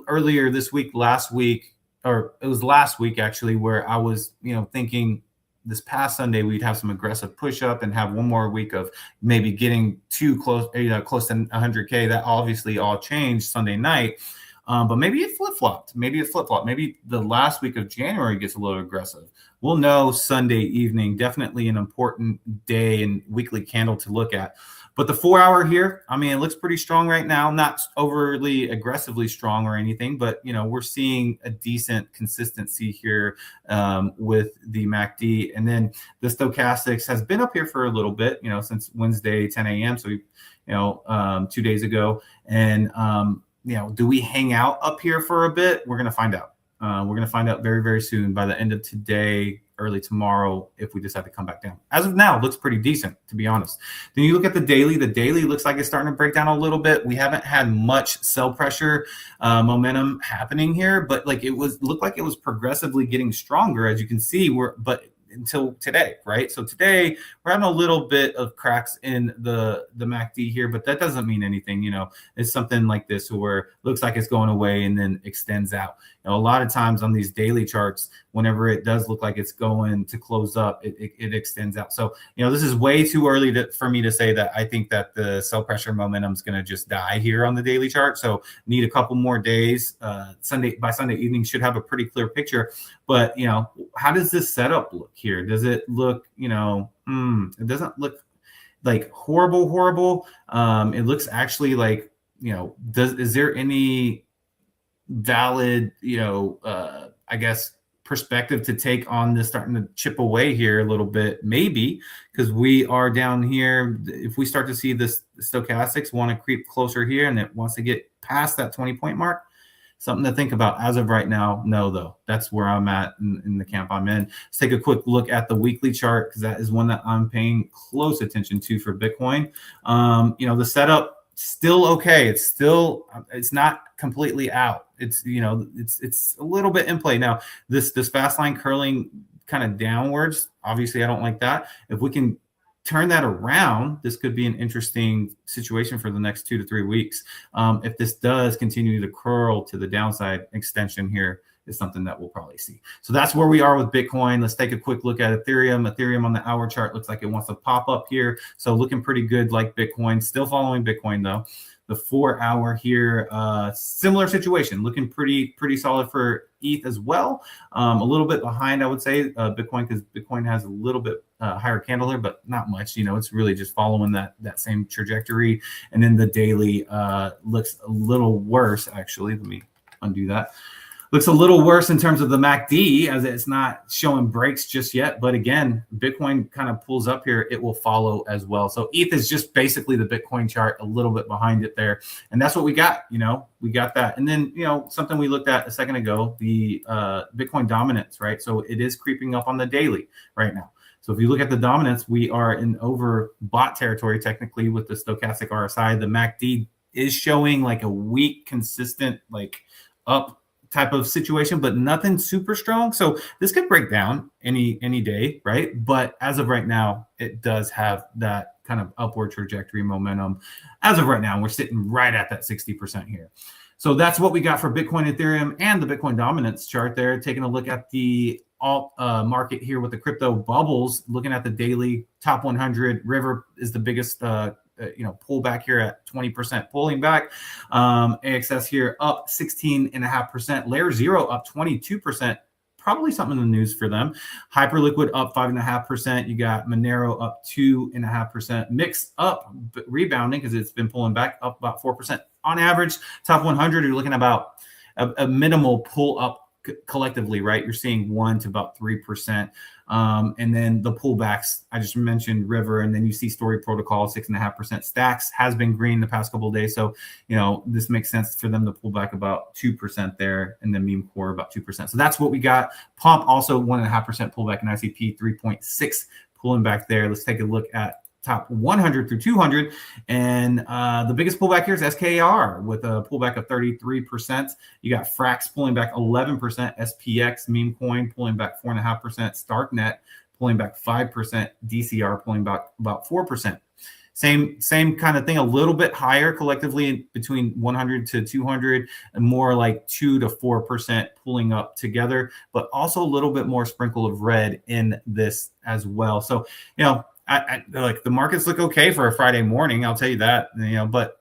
earlier this week, last week actually, where I was, you know, thinking this past Sunday we'd have some aggressive push up and have one more week of maybe getting too close, close to 100K. That obviously all changed Sunday night. But maybe it flip-flopped. Maybe the last week of January gets a little aggressive. We'll know Sunday evening. Definitely an important day and weekly candle to look at. But the 4-hour here, I mean, it looks pretty strong right now. Not overly aggressively strong or anything, but, you know, we're seeing a decent consistency here with the MACD. And then the stochastics has been up here for a little bit, you know, since Wednesday, 10 a.m. So, 2 days ago. And, you know, do we hang out up here for a bit? We're going to find out. We're going to find out very, very soon by the end of today, early tomorrow if we decide to come back down. As of now, it looks pretty decent, to be honest. Then you look at the daily. The daily looks like it's starting to break down a little bit. We haven't had much sell pressure momentum happening here, but like looked like it was progressively getting stronger, as you can see. But until today, right? So today we're having a little bit of cracks in the MACD here, but that doesn't mean anything. It's something like this where it looks like it's going away and then extends out. A lot of times on these daily charts, whenever it does look like it's going to close up, it extends out. So this is way too early for me to say that I think that the sell pressure momentum is going to just die here on the daily chart. So need a couple more days. By Sunday evening should have a pretty clear picture. But how does this setup look here? Does it look it doesn't look like horrible. It looks actually like is there any valid I guess perspective to take on this starting to chip away here a little bit? Maybe, because we are down here. If we start to see this stochastics want to creep closer here and it wants to get past that 20-point mark, something to think about. As of right now, no, though. That's where I'm at in the camp I'm in. Let's take a quick look at the weekly chart, because that is one that I'm paying close attention to for Bitcoin. The setup still okay. It's not completely out. It's it's a little bit in play now. This fast line curling kind of downwards. Obviously, I don't like that. If we can turn that around, this could be an interesting situation for the next 2 to 3 weeks. If this does continue to curl to the downside, extension here is something that we'll probably see. So that's where we are with Bitcoin. Let's take a quick look at Ethereum. Ethereum on the hour chart looks like it wants to pop up here. So looking pretty good like Bitcoin. Still following Bitcoin though. The 4 hour here, similar situation, looking pretty solid for ETH as well. A little bit behind, I would say, Bitcoin, because Bitcoin has a little bit higher candle here, but not much. It's really just following that same trajectory. And then the daily looks a little worse, actually. Let me undo that. Looks a little worse in terms of the MACD, as it's not showing breaks just yet. But again, Bitcoin kind of pulls up here, it will follow as well. So ETH is just basically the Bitcoin chart, a little bit behind it there. And that's what we got, we got that. And then, something we looked at a second ago, the Bitcoin dominance, right? So it is creeping up on the daily right now. So if you look at the dominance, we are in overbought territory technically with the stochastic RSI. The MACD is showing like a weak, consistent, like up type of situation, but nothing super strong. So this could break down any day, right? But as of right now, it does have that kind of upward trajectory momentum. As of right now, we're sitting right at that 60% here. So that's what we got for Bitcoin, Ethereum, and the Bitcoin dominance chart there. Taking a look at the alt market here with the crypto bubbles, looking at the daily top 100. River is the biggest pullback here at 20% pulling back. AXS here up 16.5%. Layer 0 up 22%. Probably something in the news for them. Hyperliquid up 5.5%. You got Monero up 2.5%. Mix up, rebounding because it's been pulling back, up about 4%. On average, top 100, you're looking about a minimal pull up collectively, right? You're seeing 1 to about 3%. And then the pullbacks, I just mentioned River, and then you see Story Protocol, 6.5%. Stacks has been green the past couple of days. So, this makes sense for them to pull back about 2% there, and then Meme Core about 2%. So that's what we got. Pump also 1.5% pullback, and ICP 3.6 pulling back there. Let's take a look at top 100 through 200. And the biggest pullback here is SKR with a pullback of 33%. You got Frax pulling back 11%, SPX, Meme Coin pulling back 4.5%, StarkNet pulling back 5%, DCR pulling back about 4%. Same kind of thing, a little bit higher collectively between 100 to 200, and more like 2 to 4% pulling up together, but also a little bit more sprinkle of red in this as well. So, I like the markets look okay for a Friday morning. I'll tell you that, but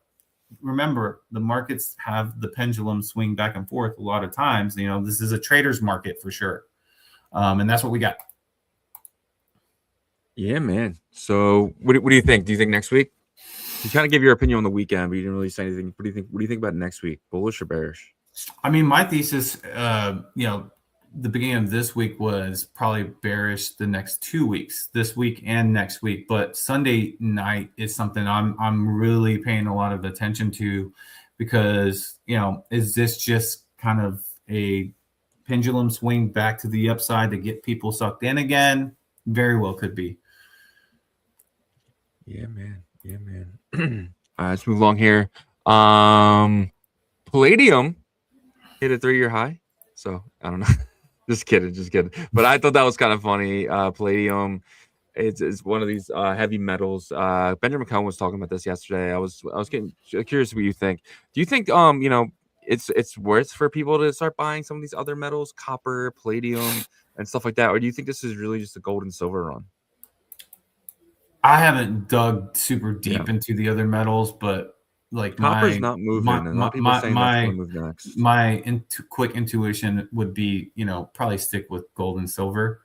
remember, the markets have the pendulum swing back and forth a lot of times. This is a trader's market for sure. And that's what we got. Yeah, man. So what do you think? Do you think next week? You kind of give your opinion on the weekend, but you didn't really say anything. What do you think about next week? Bullish or bearish? I mean, my thesis, the beginning of this week was probably bearish the next 2 weeks, this week and next week. But Sunday night is something I'm really paying a lot of attention to, because, is this just kind of a pendulum swing back to the upside to get people sucked in again? Very well could be. Yeah, man. Yeah, man. All right, let's move along here. Palladium hit a 3-year high. So I don't know. Just kidding. But I thought that was kind of funny. Palladium, it's one of these heavy metals. Benjamin Cohen was talking about this yesterday. I was getting curious what you think. Do you think it's worth for people to start buying some of these other metals, copper, palladium, and stuff like that, or do you think this is really just a gold and silver run? I haven't dug super deep into the other metals, but like copper's not moving, and a lot of people are saying that's going to move next. My quick intuition would be, probably stick with gold and silver.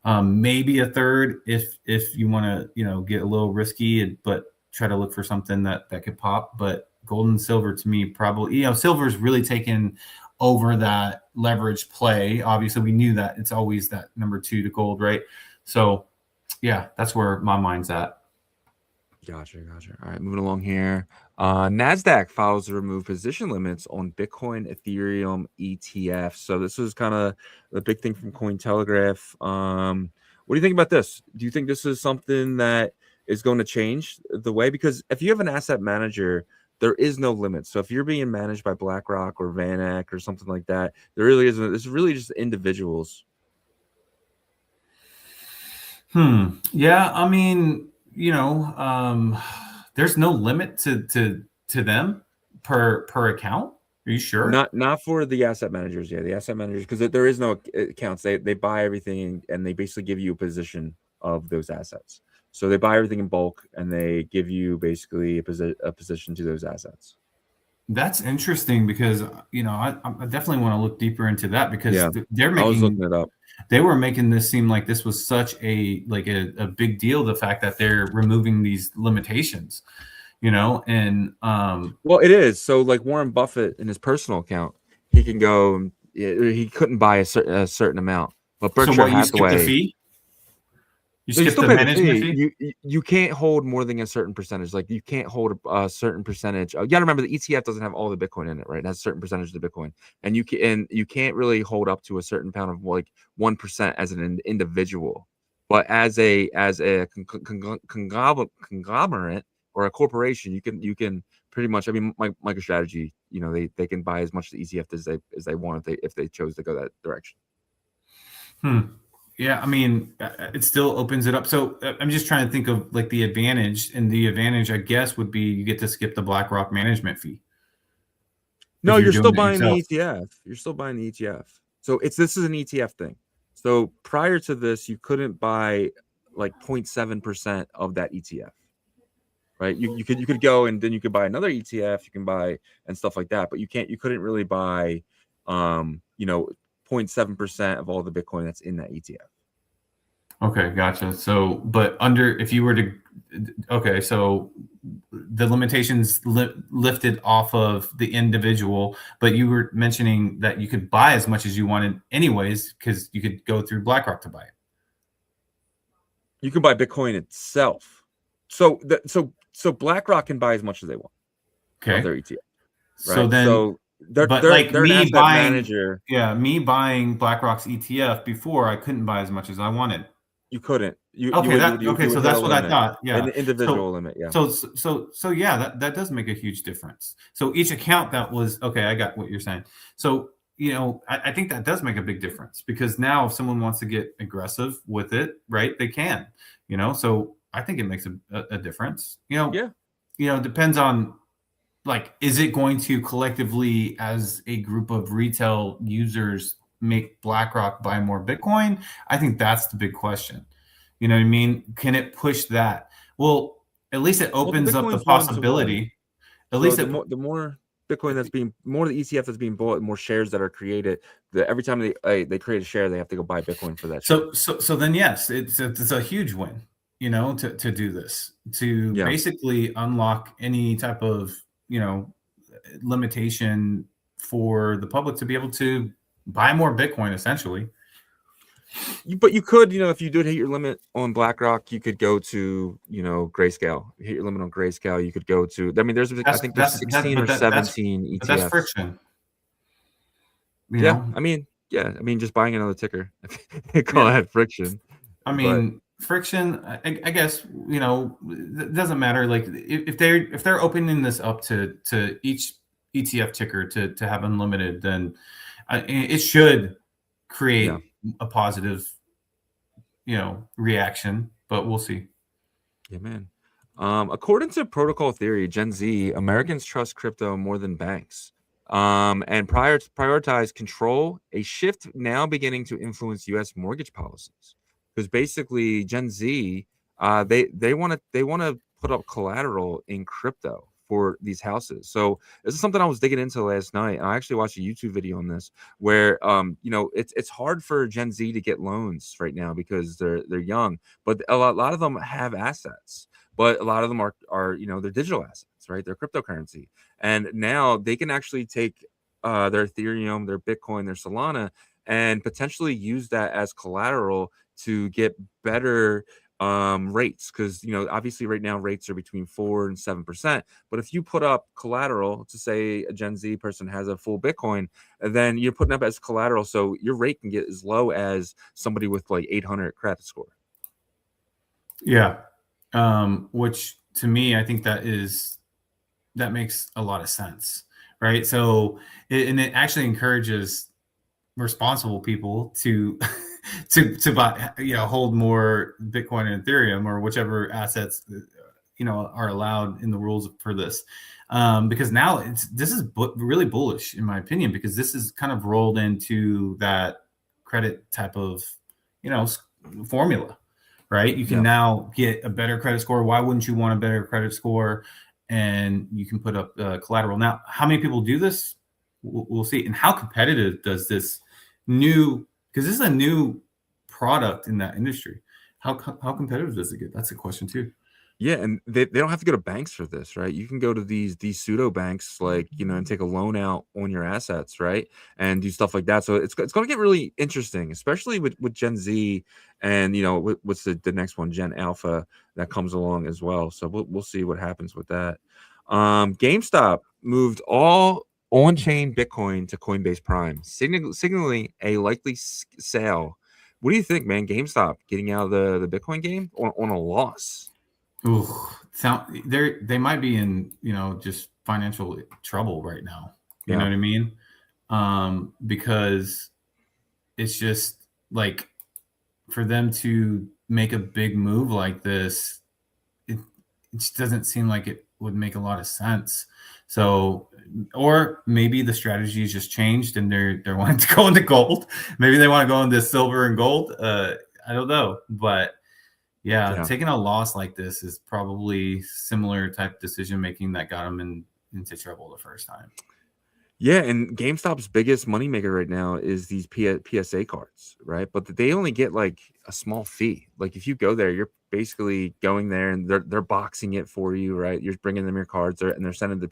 Maybe a third if you want to, get a little risky, but try to look for something that could pop. But gold and silver to me probably, silver's really taken over that leverage play. Obviously, we knew that it's always that number 2 to gold, right? So yeah, that's where my mind's at. Gotcha. All right, moving along here. Nasdaq files to remove position limits on Bitcoin, Ethereum ETF. So this is kind of the big thing from Cointelegraph. What do you think about this? Do you think this is something that is going to change the way? Because if you have an asset manager, there is no limit. So if you're being managed by BlackRock or VanEck or something like that, there really isn't. It's really just individuals. Yeah, I mean, there's no limit to them per account. Are you sure? Not for the asset managers. Yeah, the asset managers, because there is no accounts. They buy everything and they basically give you a position of those assets. So they buy everything in bulk and they give you basically a position to those assets. That's interesting because I definitely want to look deeper into that because they're making. I was looking it up. They were making this seem like this was such a big deal. The fact that they're removing these limitations, and well, it is. So like Warren Buffett in his personal account, he can go. He couldn't buy a certain amount, but Berkshire Hathaway. You skip the fee? You skip the management fee? You can't hold more than a certain percentage. Like you can't hold a certain percentage. You got to remember the ETF doesn't have all the Bitcoin in it, right? It has a certain percentage of the Bitcoin, and you can't really hold up to a certain amount of like 1% as an individual. But as a conglomerate or a corporation, you can pretty much. I mean, MicroStrategy, they can buy as much of the ETF as they want if they chose to go that direction. Yeah, I mean, it still opens it up. So I'm just trying to think of like the advantage, and the advantage, I guess, would be you get to skip the BlackRock management fee. No, you're still buying the ETF. You're still buying the ETF. So this is an ETF thing. So prior to this, you couldn't buy like 0.7% of that ETF, right? You could go and then you could buy another ETF. You can buy and stuff like that, but you couldn't really buy 0.7% of all the Bitcoin that's in that ETF. Okay, gotcha. So, but if you were to, okay, so the limitations lifted off of the individual, but you were mentioning that you could buy as much as you wanted anyways, because you could go through BlackRock to buy it. You can buy Bitcoin itself. So BlackRock can buy as much as they want. Okay. Of their ETF. Right? So then. They're an asset manager. Yeah, me buying BlackRock's ETF before, I couldn't buy as much as I wanted. You couldn't. So that's what I thought. Yeah, an individual limit. Yeah. So yeah, that does make a huge difference. So each account that was okay. I got what you're saying. So I think that does make a big difference because now if someone wants to get aggressive with it, right, they can. So I think it makes a difference. Yeah. It depends on. Like, is it going to collectively, as a group of retail users, make BlackRock buy more Bitcoin? I think that's the big question. You know what I mean? Can it push that? Well, at least it opens up the possibility. At least the more Bitcoin more the ETF that's being bought, more shares that are created. Every time they create a share, they have to go buy Bitcoin for that. So then yes, it's a huge win. To do this, to basically unlock any type of limitation for the public to be able to buy more Bitcoin, essentially. But you could, if you did hit your limit on BlackRock, you could go to, Grayscale. You hit your limit on Grayscale, you could go to. I mean, there's 16 or 17 ETFs. That's friction. I mean, Yeah, I mean, just buying another ticker. Call Yeah. that friction. I But mean, friction. I guess it doesn't matter. Like if they're opening this up to each ETF ticker to have unlimited, then it should yeah. create a positive reaction. But we'll see. Yeah, man. According to protocol theory, Gen Z, Americans trust crypto more than banks. And prioritize control, a shift now beginning to influence U.S. mortgage policies. Because basically, Gen Z, they want to put up collateral in crypto for these houses. So this is something I was digging into last night, and I actually watched a YouTube video on this where it's hard for Gen Z to get loans right now because they're young, but a lot of them have assets, but a lot of them are they're digital assets, right? They're cryptocurrency, and now they can actually take their Ethereum, their Bitcoin, their Solana, and potentially use that as collateral to get better rates, because obviously right now rates are between 4 and 7%. But if you put up collateral to say a Gen Z person has a full Bitcoin, then you're putting up as collateral, so your rate can get as low as somebody with like 800 credit score. Yeah. Which to me, I think that makes a lot of sense, right? So, it actually encourages responsible people to to buy, hold more Bitcoin and Ethereum or whichever assets are allowed in the rules for this, because now this is really bullish in my opinion, because this is kind of rolled into that credit type of formula, right? You can Yeah. now get a better credit score. Why wouldn't you want a better credit score? And you can put up collateral. Now, how many people do this? We'll see. And how competitive does this because this is a new product in that industry. How competitive does it get? That's a question too. Yeah, and they don't have to go to banks for this, right? You can go to these pseudo banks, like, and take a loan out on your assets, right? And do stuff like that. So it's going to get really interesting, especially with Gen Z, and what's the next one, Gen Alpha, that comes along as well. So we'll see what happens with that. GameStop moved all on-chain Bitcoin to Coinbase Prime, signaling a likely sale. What do you think, man? GameStop getting out of the Bitcoin game on a loss? Ooh, they might be in just financial trouble right now. You know what I mean? Because it's just like, for them to make a big move like this, it just doesn't seem like it would make a lot of sense. So, or maybe the strategy has just changed and they're wanting to go into gold. Maybe they want to go into silver and gold. I don't know, but yeah, taking a loss like this is probably similar type decision making that got them into trouble the first time. Yeah, and GameStop's biggest moneymaker right now is these PSA cards, right? But they only get like a small fee. Like if you go there, you're basically going there and they're boxing it for you, right? You're bringing them your cards, and they're sending the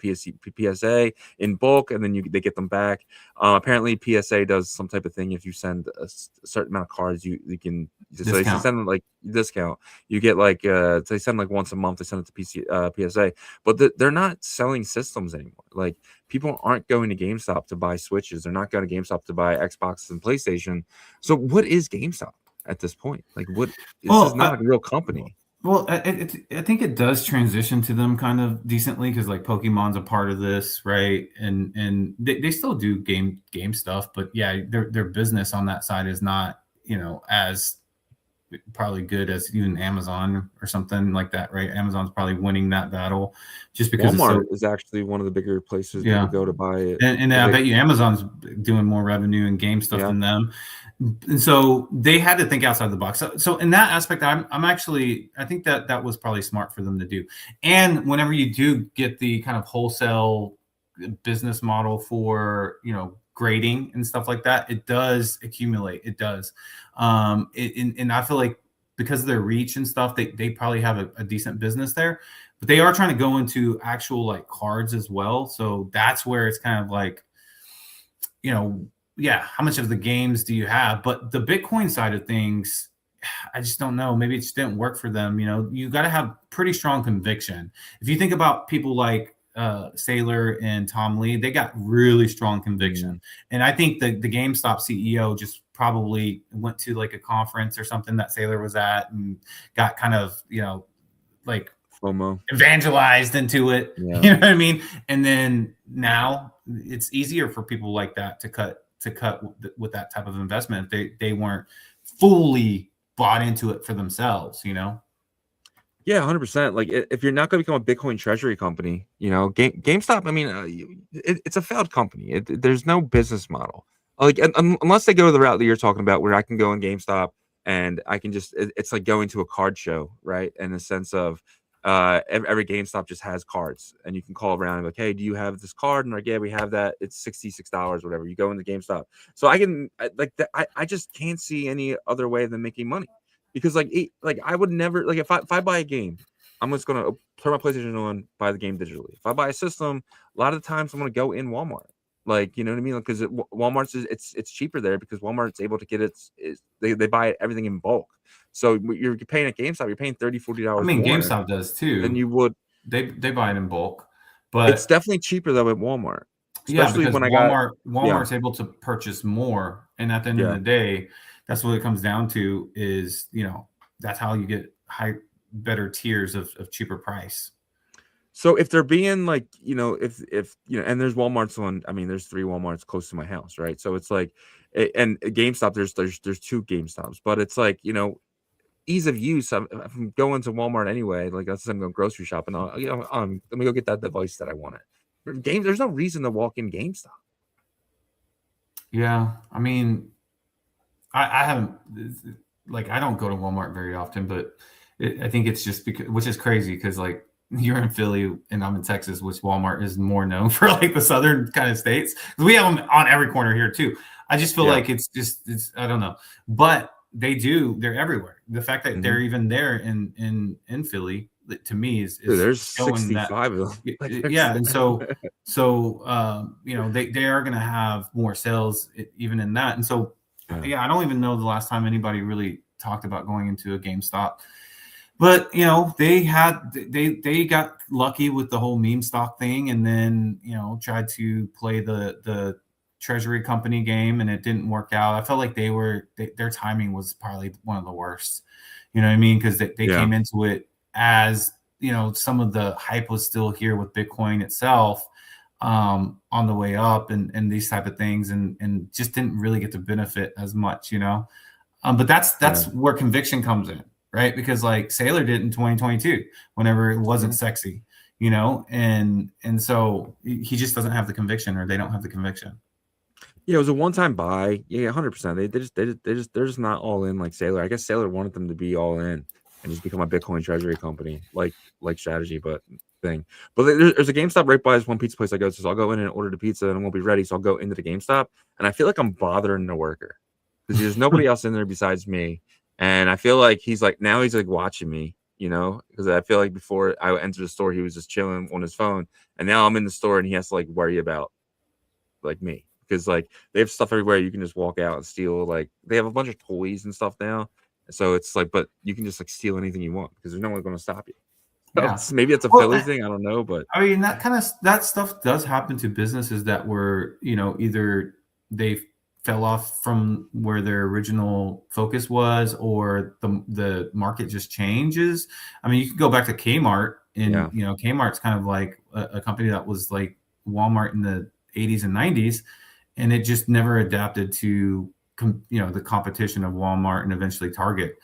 PSA in bulk, and then they get them back. Apparently, PSA does some type of thing. If you send a certain amount of cards, you can just, so they send like discount. You get like they send like once a month. They send it to PSA, but they're not selling systems anymore. Like, people aren't going to GameStop to buy Switches. They're not going to GameStop to buy Xboxes and PlayStation. So what is GameStop at this point? Like, what? This is not a real company. Well, I think it does transition to them kind of decently, because like Pokemon's a part of this, right? And they still do game stuff, but yeah, their business on that side is not as probably good as even Amazon or something like that, right? Amazon's probably winning that battle just because Walmart is actually one of the bigger places people go to buy it. And I bet you Amazon's doing more revenue in game stuff than them. And so they had to think outside the box. So in that aspect, I think that was probably smart for them to do. And whenever you do get the kind of wholesale business model for, grading and stuff like that, it does accumulate. It does. And I feel like because of their reach and stuff, they probably have a decent business there, but they are trying to go into actual like cards as well. So that's where it's kind of like, how much of the games do you have? But the Bitcoin side of things, I just don't know. Maybe it just didn't work for them. You got to have pretty strong conviction. If you think about people like Saylor and Tom Lee, they got really strong conviction. And I think the GameStop CEO just probably went to like a conference or something that Saylor was at and got kind of, like FOMO evangelized into it. Yeah. You know what I mean? And then now it's easier for people like that to cut with that type of investment if they weren't fully bought into it for themselves, Yeah, 100%. Like if you're not going to become a Bitcoin treasury company, GameStop, I mean, it's a failed company. There's no business model. Like unless they go the route that you're talking about, where I can go in GameStop and I can just, it's like going to a card show, right? In the sense of every GameStop just has cards, and you can call around and be like, hey, do you have this card? And like, yeah, we have that. It's $66, whatever. You go into GameStop. So I just can't see any other way than making money. Because like I would never, like if I buy a game, I'm just gonna turn my PlayStation on, buy the game digitally. If I buy a system, a lot of the times I'm gonna go in Walmart, like, you know what I mean? Because Walmart's it's cheaper there because Walmart's able to get they buy everything in bulk. So you're paying at GameStop, you're paying $30-$40. I mean, more GameStop does too. than you would. They buy it in bulk, but it's definitely cheaper though at Walmart. Especially because Walmart's able to purchase more, and at the end of the day, that's what it comes down to. Is that's how you get better tiers of cheaper price. So if they're being like, if and there's Walmart's on, I mean, there's 3 Walmarts close to my house, right? So it's like, and GameStop, there's 2 GameStops, but it's like, ease of use. If I'm going to Walmart anyway, like let's say I'm going grocery shopping, let me go get that device that I wanted. There's no reason to walk in GameStop. Yeah, I mean, I haven't, like, I don't go to Walmart very often, but I think it's just because, which is crazy because like you're in Philly and I'm in Texas, which Walmart is more known for like the southern kind of states. We have them on every corner here too. I just feel like it's I don't know, but they're everywhere. The fact that they're even there in Philly, to me is dude, there's 65 of them. Yeah, and so they are going to have more sales even in that. And so I don't even know the last time anybody really talked about going into a GameStop. But they got lucky with the whole meme stock thing, and then tried to play the treasury company game, and it didn't work out. I felt like their timing was probably one of the worst. You know what I mean? Because they came into it as some of the hype was still here with Bitcoin itself on the way up, and these type of things, and just didn't really get to benefit as much. But that's where conviction comes in. Right, because like Saylor did in 2022, whenever it wasn't sexy, and so he just doesn't have the conviction, or they don't have the conviction. Yeah, it was a one-time buy. Yeah, 100%. They're just not all in like Saylor. I guess Saylor wanted them to be all in and just become a Bitcoin treasury company, like strategy, but thing. But there's a GameStop right by this one pizza place I go to, so I'll go in and order the pizza, and it won't be ready, so I'll go into the GameStop, and I feel like I'm bothering the worker because there's nobody else in there besides me. And I feel like he's like watching me, because I feel like before I entered the store, he was just chilling on his phone. And now I'm in the store and he has to like worry about like me, because like they have stuff everywhere. You can just walk out and steal. Like they have a bunch of toys and stuff now. So it's like, but you can just like steal anything you want because there's no one going to stop you. So maybe it's a Philly thing. I don't know. But I mean, that stuff does happen to businesses that were, either they fell off from where their original focus was, or the market just changes. I mean, you can go back to Kmart, and Kmart's kind of like a company that was like Walmart in the 80s and 90s, and it just never adapted to the competition of Walmart and eventually Target.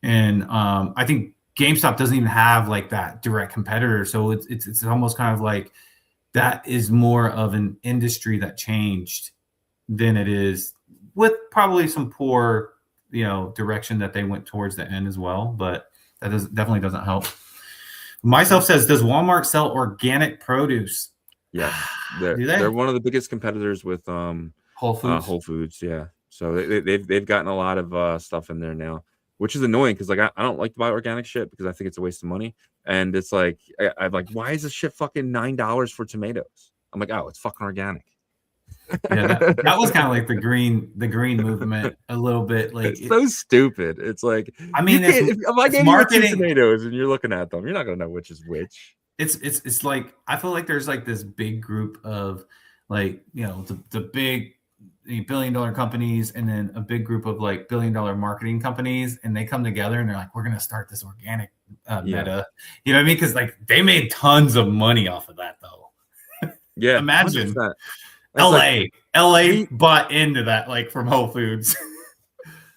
And I think GameStop doesn't even have like that direct competitor, so it's almost kind of like that is more of an industry that changed than it is, with probably some poor, direction that they went towards the end as well. But that definitely doesn't help. Myself says, does Walmart sell organic produce? Yeah, they're one of the biggest competitors with Whole Foods. Whole Foods, yeah. So they've gotten a lot of stuff in there now, which is annoying because like I don't like to buy organic shit because I think it's a waste of money. And it's like I'm like, why is this shit fucking $9 for tomatoes? I'm like, oh, it's fucking organic. Yeah, that was kind of like the green movement a little bit. Like it's so stupid. It's like, I mean, if I gave you 2 tomatoes and you're looking at them, you're not gonna know which is which. it's like I feel like there's like this big group of like, you know, the big billion-dollar companies, and then a big group of like billion-dollar marketing companies, and they come together and they're like, we're gonna start this organic meta. You know what I mean? Because like they made tons of money off of that though. Yeah, Imagine 100%. LA bought into that, like from Whole Foods.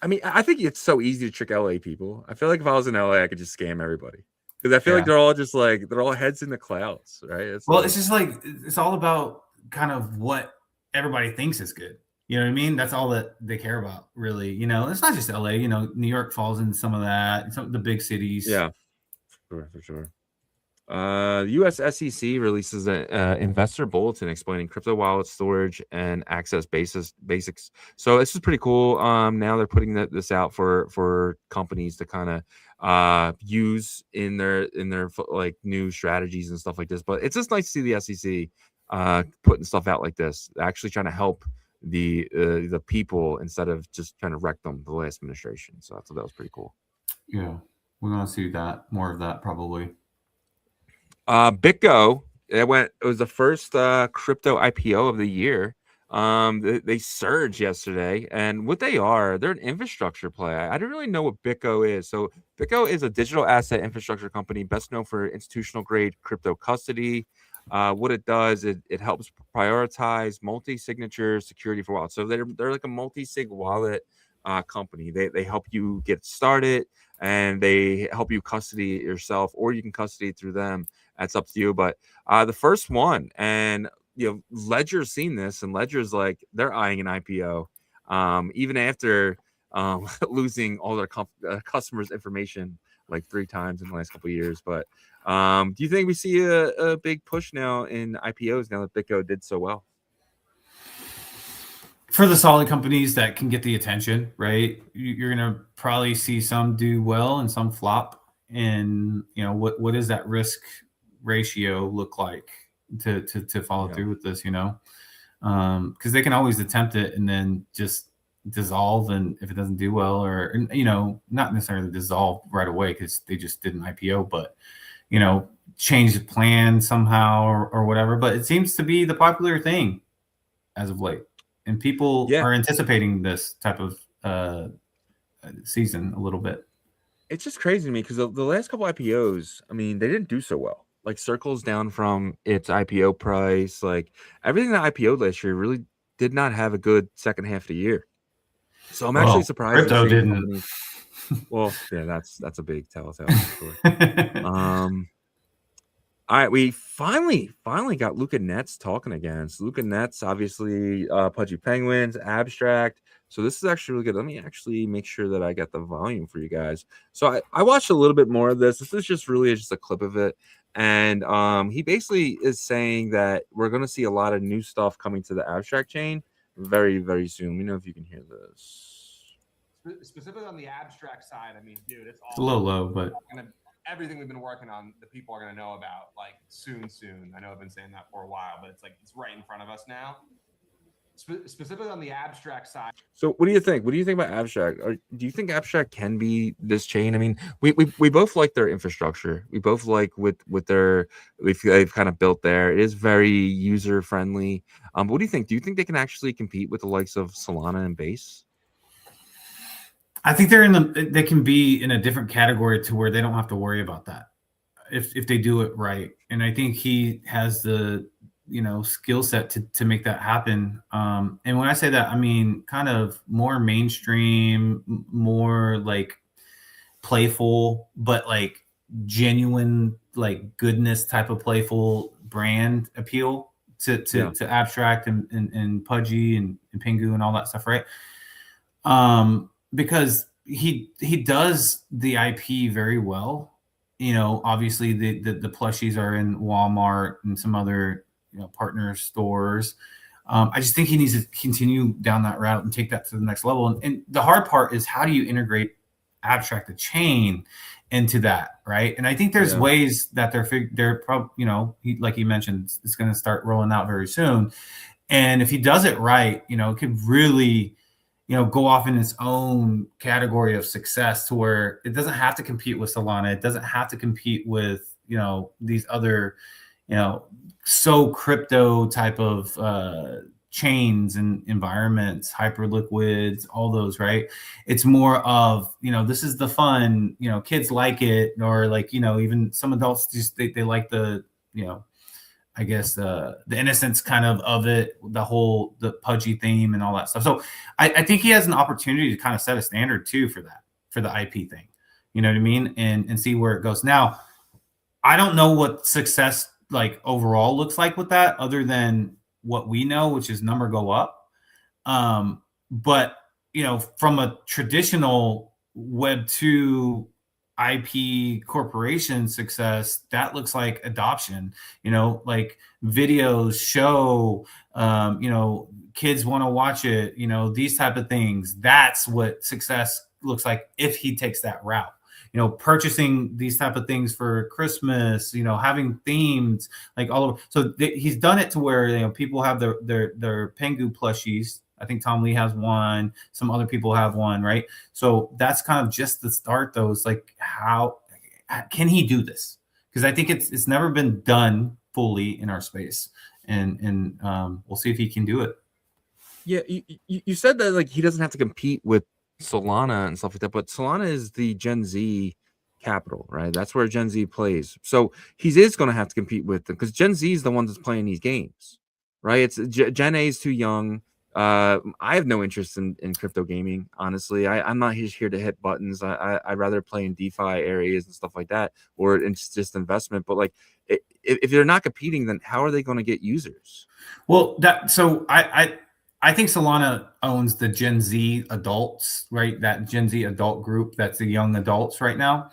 I mean, I think it's so easy to trick LA people. I feel like if I was in LA, I could just scam everybody because I feel like they're all just like they're all heads in the clouds, right? It's just like it's all about kind of what everybody thinks is good. You know what I mean? That's all that they care about, really. You know, it's not just LA. You know, New York falls into some of that. Some of the big cities. Yeah, for sure. U.S. SEC releases an investor bulletin explaining crypto wallet storage and access basics. So this is pretty cool. Now they're putting this out for companies to kind of use in their like new strategies and stuff like this. But it's just nice to see the SEC putting stuff out like this, actually trying to help the people instead of just trying to wreck them, the last administration. So I thought that was pretty cool. Yeah, we're gonna see more of that probably. BitGo, it was the first crypto IPO of the year. They surged yesterday, and what they're an infrastructure play. I didn't really know what BitGo is. So BitGo is a digital asset infrastructure company best known for institutional grade crypto custody. What it does, it helps prioritize multi-signature security for wallets. So they're like a multi-sig wallet company. They help you get started, and they help you custody it yourself, or you can custody it through them. That's up to you. But the first one, and you know, Ledger's seen this, and Ledger's like they're eyeing an IPO, even after losing all their customers' information like 3 times in the last couple of years. But do you think we see a big push now in IPOs now that BitGo did so well? For the solid companies that can get the attention, right? You're gonna probably see some do well and some flop. And you know, what does that risk ratio look like to follow through with this? You know, because they can always attempt it and then just dissolve, and if it doesn't do well, or you know, not necessarily dissolve right away because they just did an IPO, but you know, change the plan somehow or whatever. But it seems to be the popular thing as of late, and people are anticipating this type of season a little bit. It's just crazy to me because the last couple IPOs, I mean, they didn't do so well. Like Circle's down from its IPO price. Like everything that IPO'd last year really did not have a good second half of the year. So I'm actually surprised. Crypto didn't. Well, yeah, that's a big telltale story. All right, we finally got Luca Netz talking again. So Luca Netz, obviously, Pudgy Penguins, Abstract. So this is actually really good. Let me actually make sure that I got the volume for you guys. So I watched a little bit more of this. This is just a clip of it. And he basically is saying that we're going to see a lot of new stuff coming to the Abstract chain very, very soon. Let me know if you can hear this. Specifically on the Abstract side, I mean, dude, it's a little low, but everything we've been working on, the people are going to know about like soon. I know I've been saying that for a while, but it's like it's right in front of us now. Specifically on the Abstract side. So what do you think? What do you think about Abstract? Or do you think Abstract can be this chain? I mean, we both like their infrastructure. We both like what they've kind of built there. It is very user friendly. But what do you think? Do you think they can actually compete with the likes of Solana and Base? I think they can be in a different category to where they don't have to worry about that if they do it right. And I think he has the skill set to make that happen. And when I say that, I mean kind of more mainstream, more like playful, but like genuine, like goodness type of playful brand appeal to Abstract and Pudgy and Pingu and all that stuff, right? Because he does the IP very well. Obviously the plushies are in Walmart and some other partner stores. I just think he needs to continue down that route and take that to the next level. And the hard part is, how do you integrate Abstract the chain into that, right? And I think there's ways that they're probably, like you mentioned, it's going to start rolling out very soon. And if he does it right, it could really go off in its own category of success, to where it doesn't have to compete with Solana. It doesn't have to compete with these other, so crypto type of chains and environments, hyperliquids, all those, right? It's more of, this is the fun, kids like it, or like, even some adults just, they like the, I guess the innocence kind of it, the pudgy theme and all that stuff. So I think he has an opportunity to kind of set a standard too for that, for the IP thing. You know what I mean? And see where it goes. Now, I don't know what success like overall looks like with that, other than what we know, which is number go up. But from a traditional Web 2 IP corporation success, that looks like adoption, like videos show, kids want to watch it, these type of things. That's what success looks like if he takes that route. Purchasing these type of things for Christmas, having themes like all over. So he's done it to where, people have their Pengu plushies. I think Tom Lee has one. Some other people have one, right? So that's kind of just the start, though. It's like, how can he do this? Because I think it's never been done fully in our space, and we'll see if he can do it. Yeah, you said that like he doesn't have to compete with Solana and stuff like that, but Solana is the Gen Z capital, right? That's where Gen Z plays. So he is going to have to compete with them because Gen Z is the one that's playing these games, right? It's Gen A is too young. I have no interest in crypto gaming, honestly. I'm not here to hit buttons. I'd rather play in DeFi areas and stuff like that, or it's just investment. But like, if they're not competing, then how are they going to get users? Well, I think Solana owns the Gen Z adults, right? That Gen Z adult group, that's the young adults right now.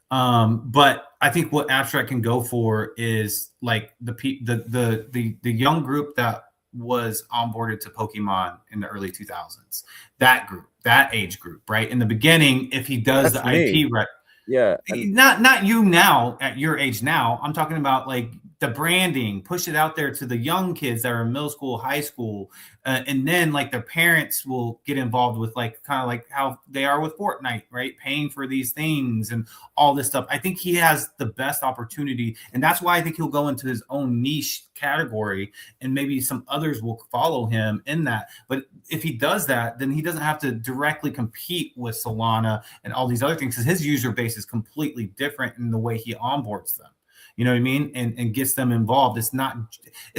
But I think what Abstract can go for is like the young group that was onboarded to Pokemon in the early 2000s. That group, that age group, right? In the beginning, if he does That's the me. IP, right? Yeah, Not you now at your age now. I'm talking about like the branding, push it out there to the young kids that are in middle school, high school, and then like their parents will get involved with like kind of like how they are with Fortnite, right? Paying for these things and all this stuff. I think he has the best opportunity, and that's why I think he'll go into his own niche category, and maybe some others will follow him in that. But if he does that, then he doesn't have to directly compete with Solana and all these other things, because his user base is completely different in the way he onboards them. You know what I mean? And gets them involved. It's not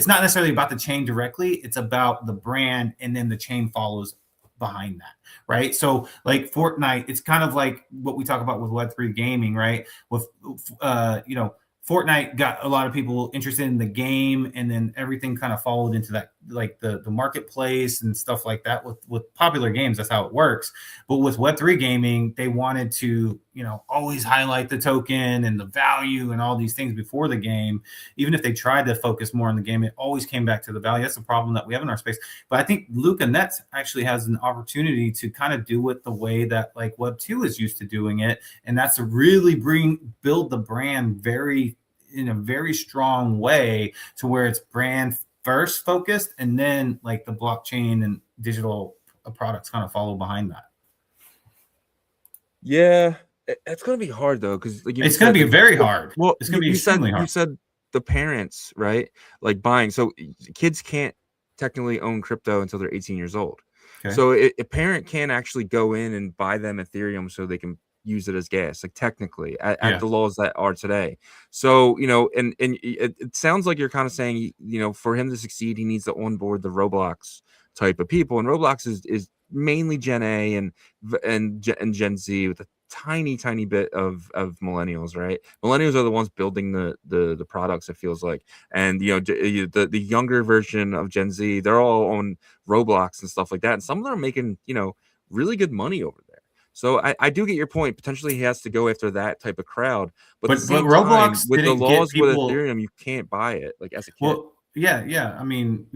necessarily about the chain directly. It's about the brand, and then the chain follows behind that, right? So like Fortnite, it's kind of like what we talk about with Web3 gaming, right? With Fortnite got a lot of people interested in the game, and then everything kind of followed into that, like the marketplace and stuff like that with popular games. That's how it works. But with Web3 gaming, they wanted to, always highlight the token and the value and all these things before the game. Even if they tried to focus more on the game, it always came back to the value. That's a problem that we have in our space. But I think Luca Netz actually has an opportunity to kind of do it the way that like Web2 is used to doing it. And that's to really build the brand in a very strong way, to where it's brand first focused, and then like the blockchain and digital products kind of follow behind that. Yeah, it's going to be hard though, because like it's going to be very hard. Well, it's going to be extremely hard. You said the parents, right? Like buying. So kids can't technically own crypto until they're 18 years old. Okay. So a parent can actually go in and buy them Ethereum so they can use it as gas, like technically at the laws that are today. So, and it sounds like you're kind of saying, for him to succeed, he needs to onboard the Roblox type of people. And Roblox is mainly Gen A and Gen Z with a tiny bit of millennials, right? Millennials are the ones building the products, it feels like. And the younger version of Gen Z, they're all on Roblox and stuff like that, and some of them are making really good money over there. So I do get your point. Potentially he has to go after that type of crowd, but Roblox, with the laws with Ethereum, you can't buy it like as a kid. Well, yeah. I mean,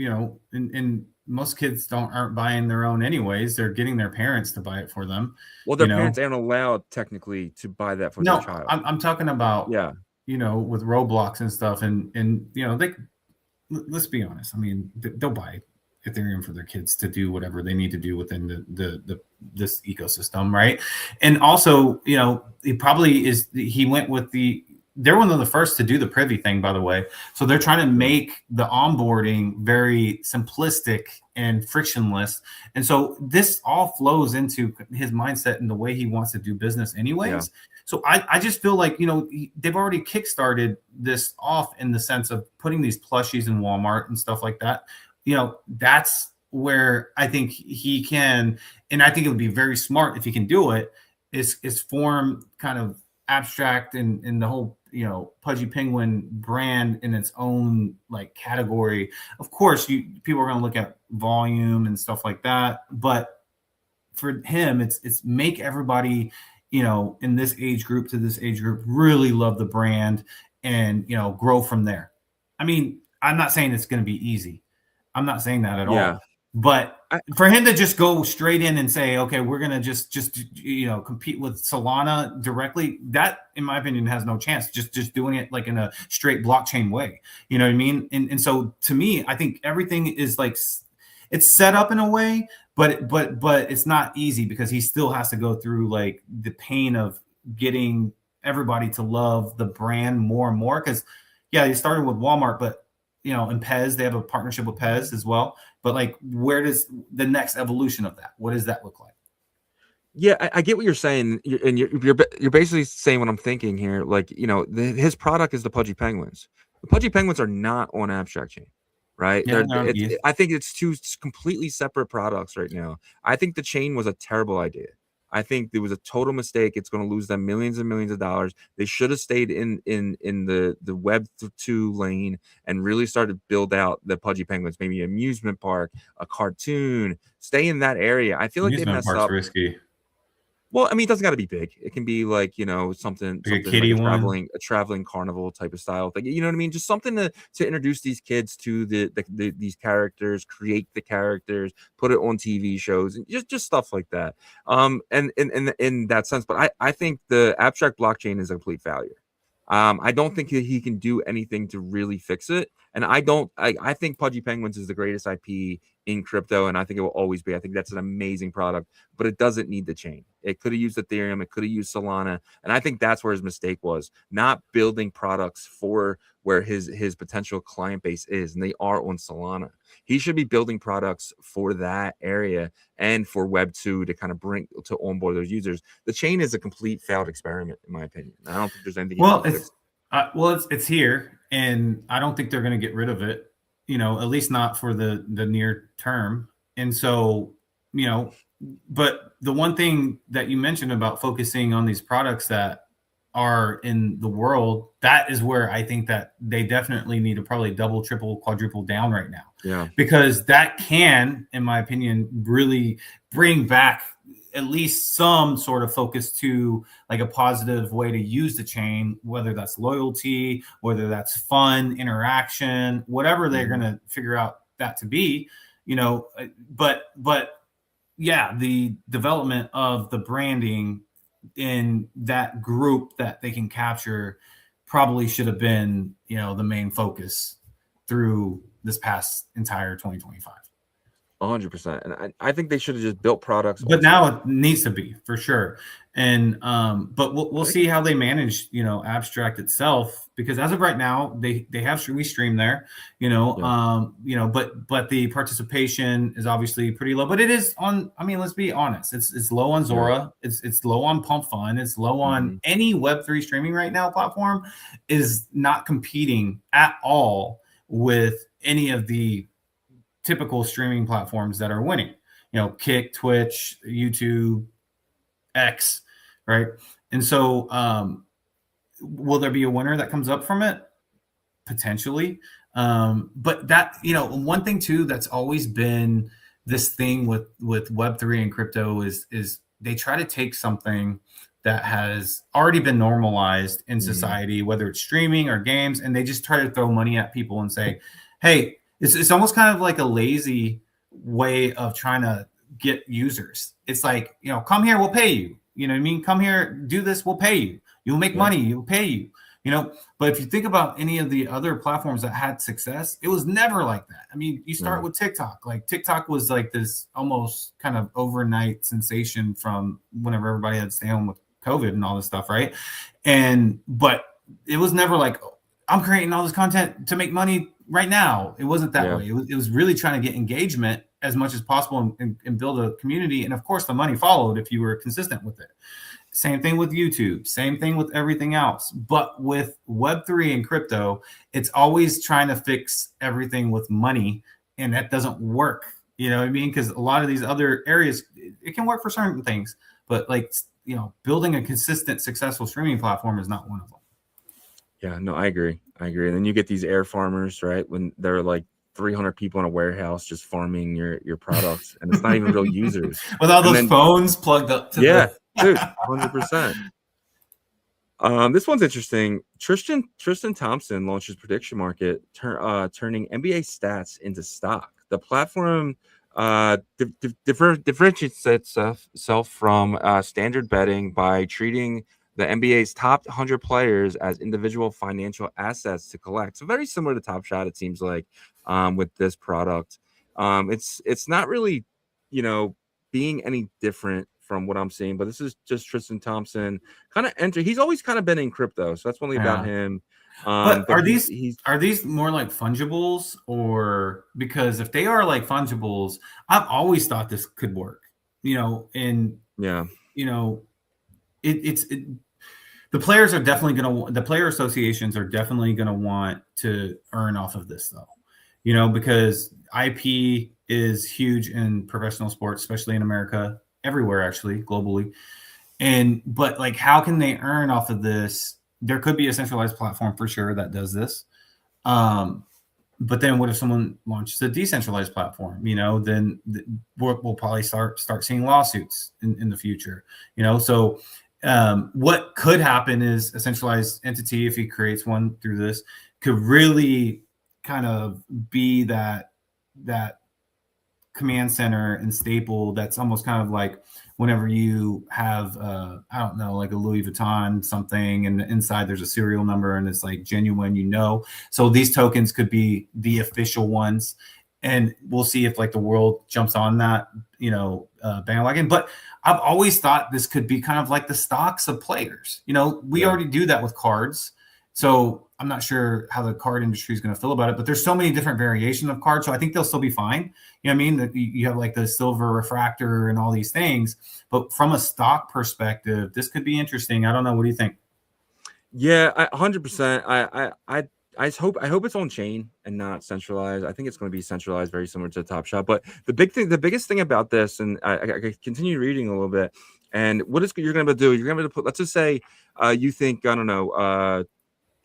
and most kids aren't buying their own anyways. They're getting their parents to buy it for them. Well, their parents aren't allowed technically to buy that for their child. I'm talking about with Roblox and stuff, and they, let's be honest. I mean, they'll buy Ethereum for their kids to do whatever they need to do within this ecosystem, right? And also, he probably he went with the they're one of the first to do the privy thing, by the way. So they're trying to make the onboarding very simplistic and frictionless. And so this all flows into his mindset and the way he wants to do business anyways. Yeah. So I just feel like, you know, they've already kickstarted this off in the sense of putting these plushies in Walmart and stuff like that. You know, that's where I think he can, and I think it would be very smart if he can do it, is form kind of abstract and the whole, you know, Pudgy Penguin brand in its own like category. Of course, people are going to look at volume and stuff like that, but for him, it's make everybody, you know, in this age group to this age group really love the brand and, you know, grow from there. I mean, I'm not saying it's going to be easy. I'm not saying that at all. But for him to just go straight in and say, okay, we're going to just you know, compete with Solana directly, that, in my opinion, has no chance. Just doing it like in a straight blockchain way. You know what I mean? And so to me, I think everything is like, it's set up in a way, but it's not easy because he still has to go through like the pain of getting everybody to love the brand more and more. Because yeah, he started with Walmart, but you know, and Pez, they have a partnership with Pez as well. But like, where does the next evolution of that? What does that look like? Yeah, I get what you're saying, and you're basically saying what I'm thinking here. Like, you know, his product is the Pudgy Penguins. The Pudgy Penguins are not on Abstract Chain, right? Yeah, I think it's two completely separate products right now. I think the chain was a terrible idea. I think it was a total mistake. It's going to lose them millions and millions of dollars. They should have stayed in the Web 2 lane and really started to build out the Pudgy Penguins, maybe an amusement park, a cartoon, stay in that area. I feel like they messed up. Risky. Well, I mean, it doesn't got to be big. It can be like, you know, something like a traveling carnival type of style thing. You know what I mean? Just something to introduce these kids to these characters, create the characters, put it on TV shows, and just stuff like that. And in that sense, but I think the abstract blockchain is a complete failure. I don't think that he can do anything to really fix it. And I think Pudgy Penguins is the greatest IP in crypto, and I think it will always be. I think that's an amazing product, but it doesn't need the chain. It could have used Ethereum, it could have used Solana, and I think that's where his mistake was, not building products for where his potential client base is, and they are on Solana. He should be building products for that area and for Web 2 to kind of bring to onboard those users. The chain is a complete failed experiment, in my opinion. I don't think there's anything. It's here, and I don't think they're going to get rid of it. You know, at least not for the near term. And so, you know, but the one thing that you mentioned about focusing on these products that are in the world, that is where I think that they definitely need to probably double, triple, quadruple down right now. Yeah. Because that can, in my opinion, really bring back at least some sort of focus to like a positive way to use the chain, whether that's loyalty, whether that's fun, interaction, whatever they're going to figure out that to be, you know, but yeah, the development of the branding in that group that they can capture probably should have been, you know, the main focus through this past entire 2025. 100%. And I think they should have just built products. But now it needs to be, for sure. And but we'll see how they manage, you know, Abstract itself, because as of right now, we stream there, you know, you know, but the participation is obviously pretty low. But it is on, I mean, let's be honest, it's low on Zora, it's low on Pump Fun, it's low on any Web3 streaming right now platform is not competing at all with any of the typical streaming platforms that are winning, you know, Kick, Twitch, YouTube, X, right? And so will there be a winner that comes up from it? Potentially. But that, you know, one thing too that's always been this thing with Web3 and crypto is they try to take something that has already been normalized in society, whether it's streaming or games, and they just try to throw money at people and say, hey, it's almost kind of like a lazy way of trying to get users. It's like, you know, come here, we'll pay you. You know what I mean? Come here, do this, we'll pay you. You'll make money, you'll pay you. You know, but if you think about any of the other platforms that had success, it was never like that. I mean, you start with TikTok. Like TikTok was like this almost kind of overnight sensation from whenever everybody had to stay home with COVID and all this stuff, right? But it was never like, I'm creating all this content to make money right now. It wasn't that way. It was really trying to get engagement as much as possible and build a community. And of course, the money followed if you were consistent with it. Same thing with YouTube. Same thing with everything else. But with Web3 and crypto, it's always trying to fix everything with money, and that doesn't work. You know what I mean? Because a lot of these other areas, it can work for certain things, but like, you know, building a consistent, successful streaming platform is not one of them. Yeah, no, I agree. And then you get these air farmers, right? When there are like 300 people in a warehouse just farming your products, and it's not even real users. With all those phones plugged up to dude, 100%. This one's interesting. Tristan Thompson launches prediction market, turning NBA stats into stock. The platform differentiates itself from standard betting by treating the NBA's top 100 players as individual financial assets to collect. So very similar to Top Shot, it seems like, with this product. It's not really, you know, being any different from what I'm seeing, but this is just Tristan Thompson kind of he's always kind of been in crypto, so that's one thing about him. But are these more like fungibles, or because if they are like fungibles, I've always thought this could work, you know, and you know, the players are definitely the player associations are definitely going to want to earn off of this though, you know, because IP is huge in professional sports, especially in America, everywhere actually, globally. But like, how can they earn off of this? There could be a centralized platform for sure that does this. But then what if someone launches a decentralized platform? You know, then we'll probably start seeing lawsuits in the future, you know? So what could happen is a centralized entity, if he creates one through this, could really kind of be that command center and staple that's almost kind of like whenever you have I don't know, like a Louis Vuitton something, and inside there's a serial number and it's like genuine, you know. So these tokens could be the official ones, and we'll see if like the world jumps on that, you know, bandwagon. But I've always thought this could be kind of like the stocks of players. You know, we already do that with cards. So I'm not sure how the card industry is going to feel about it, but there's so many different variations of cards. So I think they'll still be fine. You know what I mean? That you have like the silver refractor and all these things, but from a stock perspective, this could be interesting. I don't know. What do you think? Yeah, 100%. I hope it's on chain and not centralized. I think it's going to be centralized, very similar to Top Shot. But the biggest thing about this, and I continue reading a little bit, and you're going to do? You're going to put, let's just say, you think, I don't know,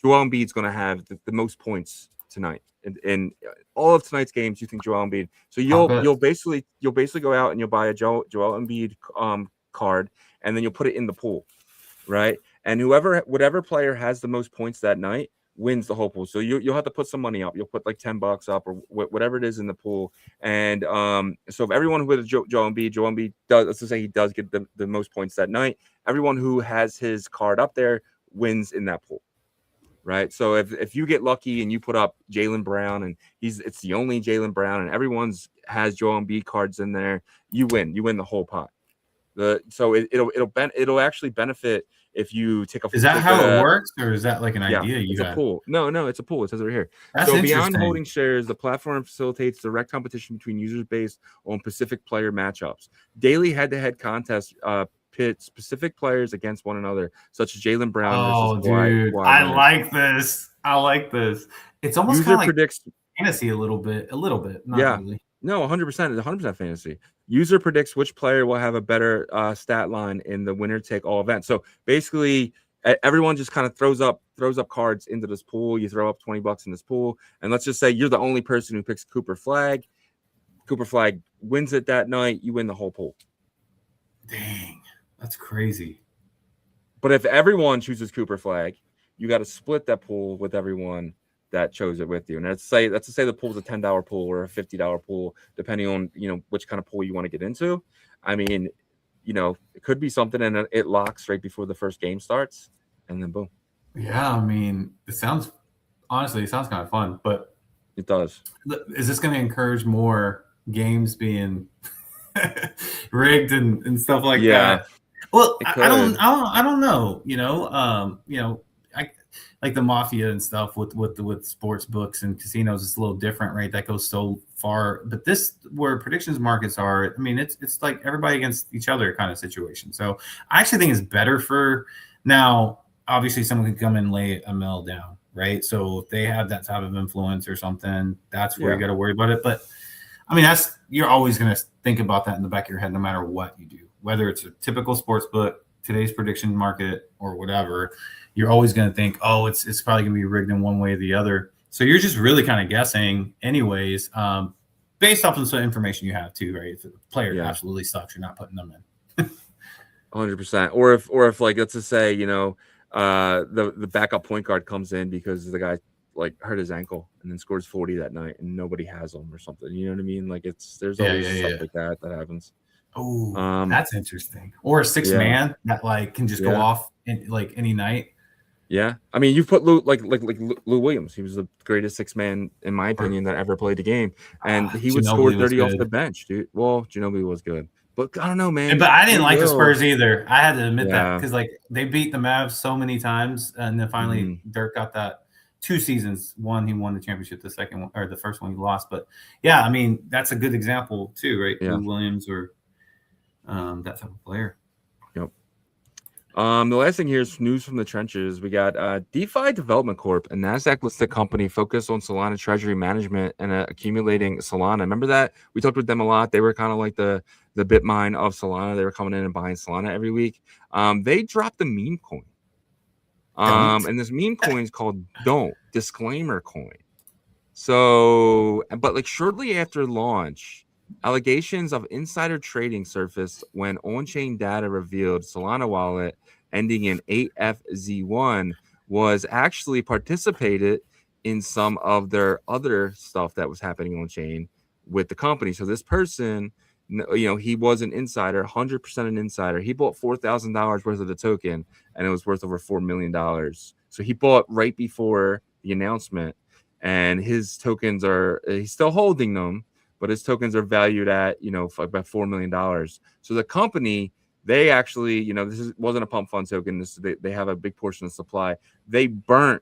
Joel Embiid's going to have the most points tonight in all of tonight's games. You think Joel Embiid? So you'll basically go out and you'll buy a Joel Embiid card, and then you'll put it in the pool, right? And whatever player has the most points that night wins the whole pool. So you'll have to put some money up. You'll put like $10 up or whatever it is in the pool. And so if everyone who has Joel Embiid does, let's just say he does get the most points that night, everyone who has his card up there wins in that pool. Right. So if you get lucky and you put up Jaylen Brown and it's the only Jaylen Brown and everyone's has Joel Embiid cards in there, you win the whole pot. So it'll actually benefit if you take a. Is that how it works, or is that like an idea you it's had? A pool. No, it's a pool. It says right here. That's so beyond holding shares, the platform facilitates direct competition between users based on specific player matchups. Daily head-to-head contests pit specific players against one another, such as Jaylen Brown. Dude, I like this. It's almost kind of like predicts fantasy a little bit. Not really. No, 100%. It's 100% fantasy. User predicts which player will have a better stat line in the winner take all event. So basically, everyone just kind of throws up cards into this pool. You throw up $20 in this pool, and let's just say you're the only person who picks Cooper Flag. Cooper Flag wins it that night. You win the whole pool. Dang, that's crazy. But if everyone chooses Cooper Flag, you got to split that pool with everyone that chose it with you. And let's say the pool is a $10 pool or a $50 pool, depending on, you know, which kind of pool you want to get into. I mean, you know, it could be something and it locks right before the first game starts, and then boom. Yeah, I mean, it sounds kind of fun, but it does. Is this going to encourage more games being rigged and stuff like that? Well, I don't know. like the mafia and stuff with sports books and casinos, it's a little different, right? That goes so far. But this, where predictions markets are, I mean, it's like everybody against each other kind of situation. So I actually think it's better for now. Obviously, someone can come and lay a mill down, right? So if they have that type of influence or something, that's where you got to worry about it. But I mean, you're always going to think about that in the back of your head, no matter what you do, whether it's a typical sports book, today's prediction market, or whatever. You're always going to think, oh, it's probably going to be rigged in one way or the other. So you're just really kind of guessing, anyways, based off of some information you have too, right? If the player absolutely sucks, you're not putting them in. 100%. Or if like, let's just say, the backup point guard comes in because the guy like hurt his ankle and then scores 40 that night and nobody has him or something. You know what I mean? Like there's always stuff like that happens. Oh, that's interesting. Or a six man that like can just go off in, like any night. Yeah, I mean, you've put Lou Lou Williams. He was the greatest six man in my opinion that ever played the game, and he would score 30 off the bench, dude. Well, Ginobili was good, but I don't know, man. But I didn't like the Spurs either. I had to admit that, because like they beat the Mavs so many times, and then finally Dirk got that 2 seasons. One, he won the championship. The second one, or the first one, he lost. But yeah, I mean, that's a good example too, right? Lou Williams or that type of player. Yep. The last thing here is news from the trenches. We got DeFi Development Corp, a Nasdaq listed company focused on Solana treasury management and accumulating Solana. Remember that? We talked with them a lot. They were kind of like the Bitmine of Solana. They were coming in and buying Solana every week. They dropped the meme coin. And this meme coin is called Don't Disclaimer Coin. So, but like shortly after launch, allegations of insider trading surfaced when on-chain data revealed Solana wallet ending in 8FZ1 was actually participated in some of their other stuff that was happening on-chain with the company. So this person, he was an insider, 100% an insider. He bought $4,000 worth of the token, and it was worth over $4 million. So he bought right before the announcement, and his tokens he's still holding them, but his tokens are valued at, about $4 million. So the company, they actually, wasn't a pump fund token. They have a big portion of supply. They burnt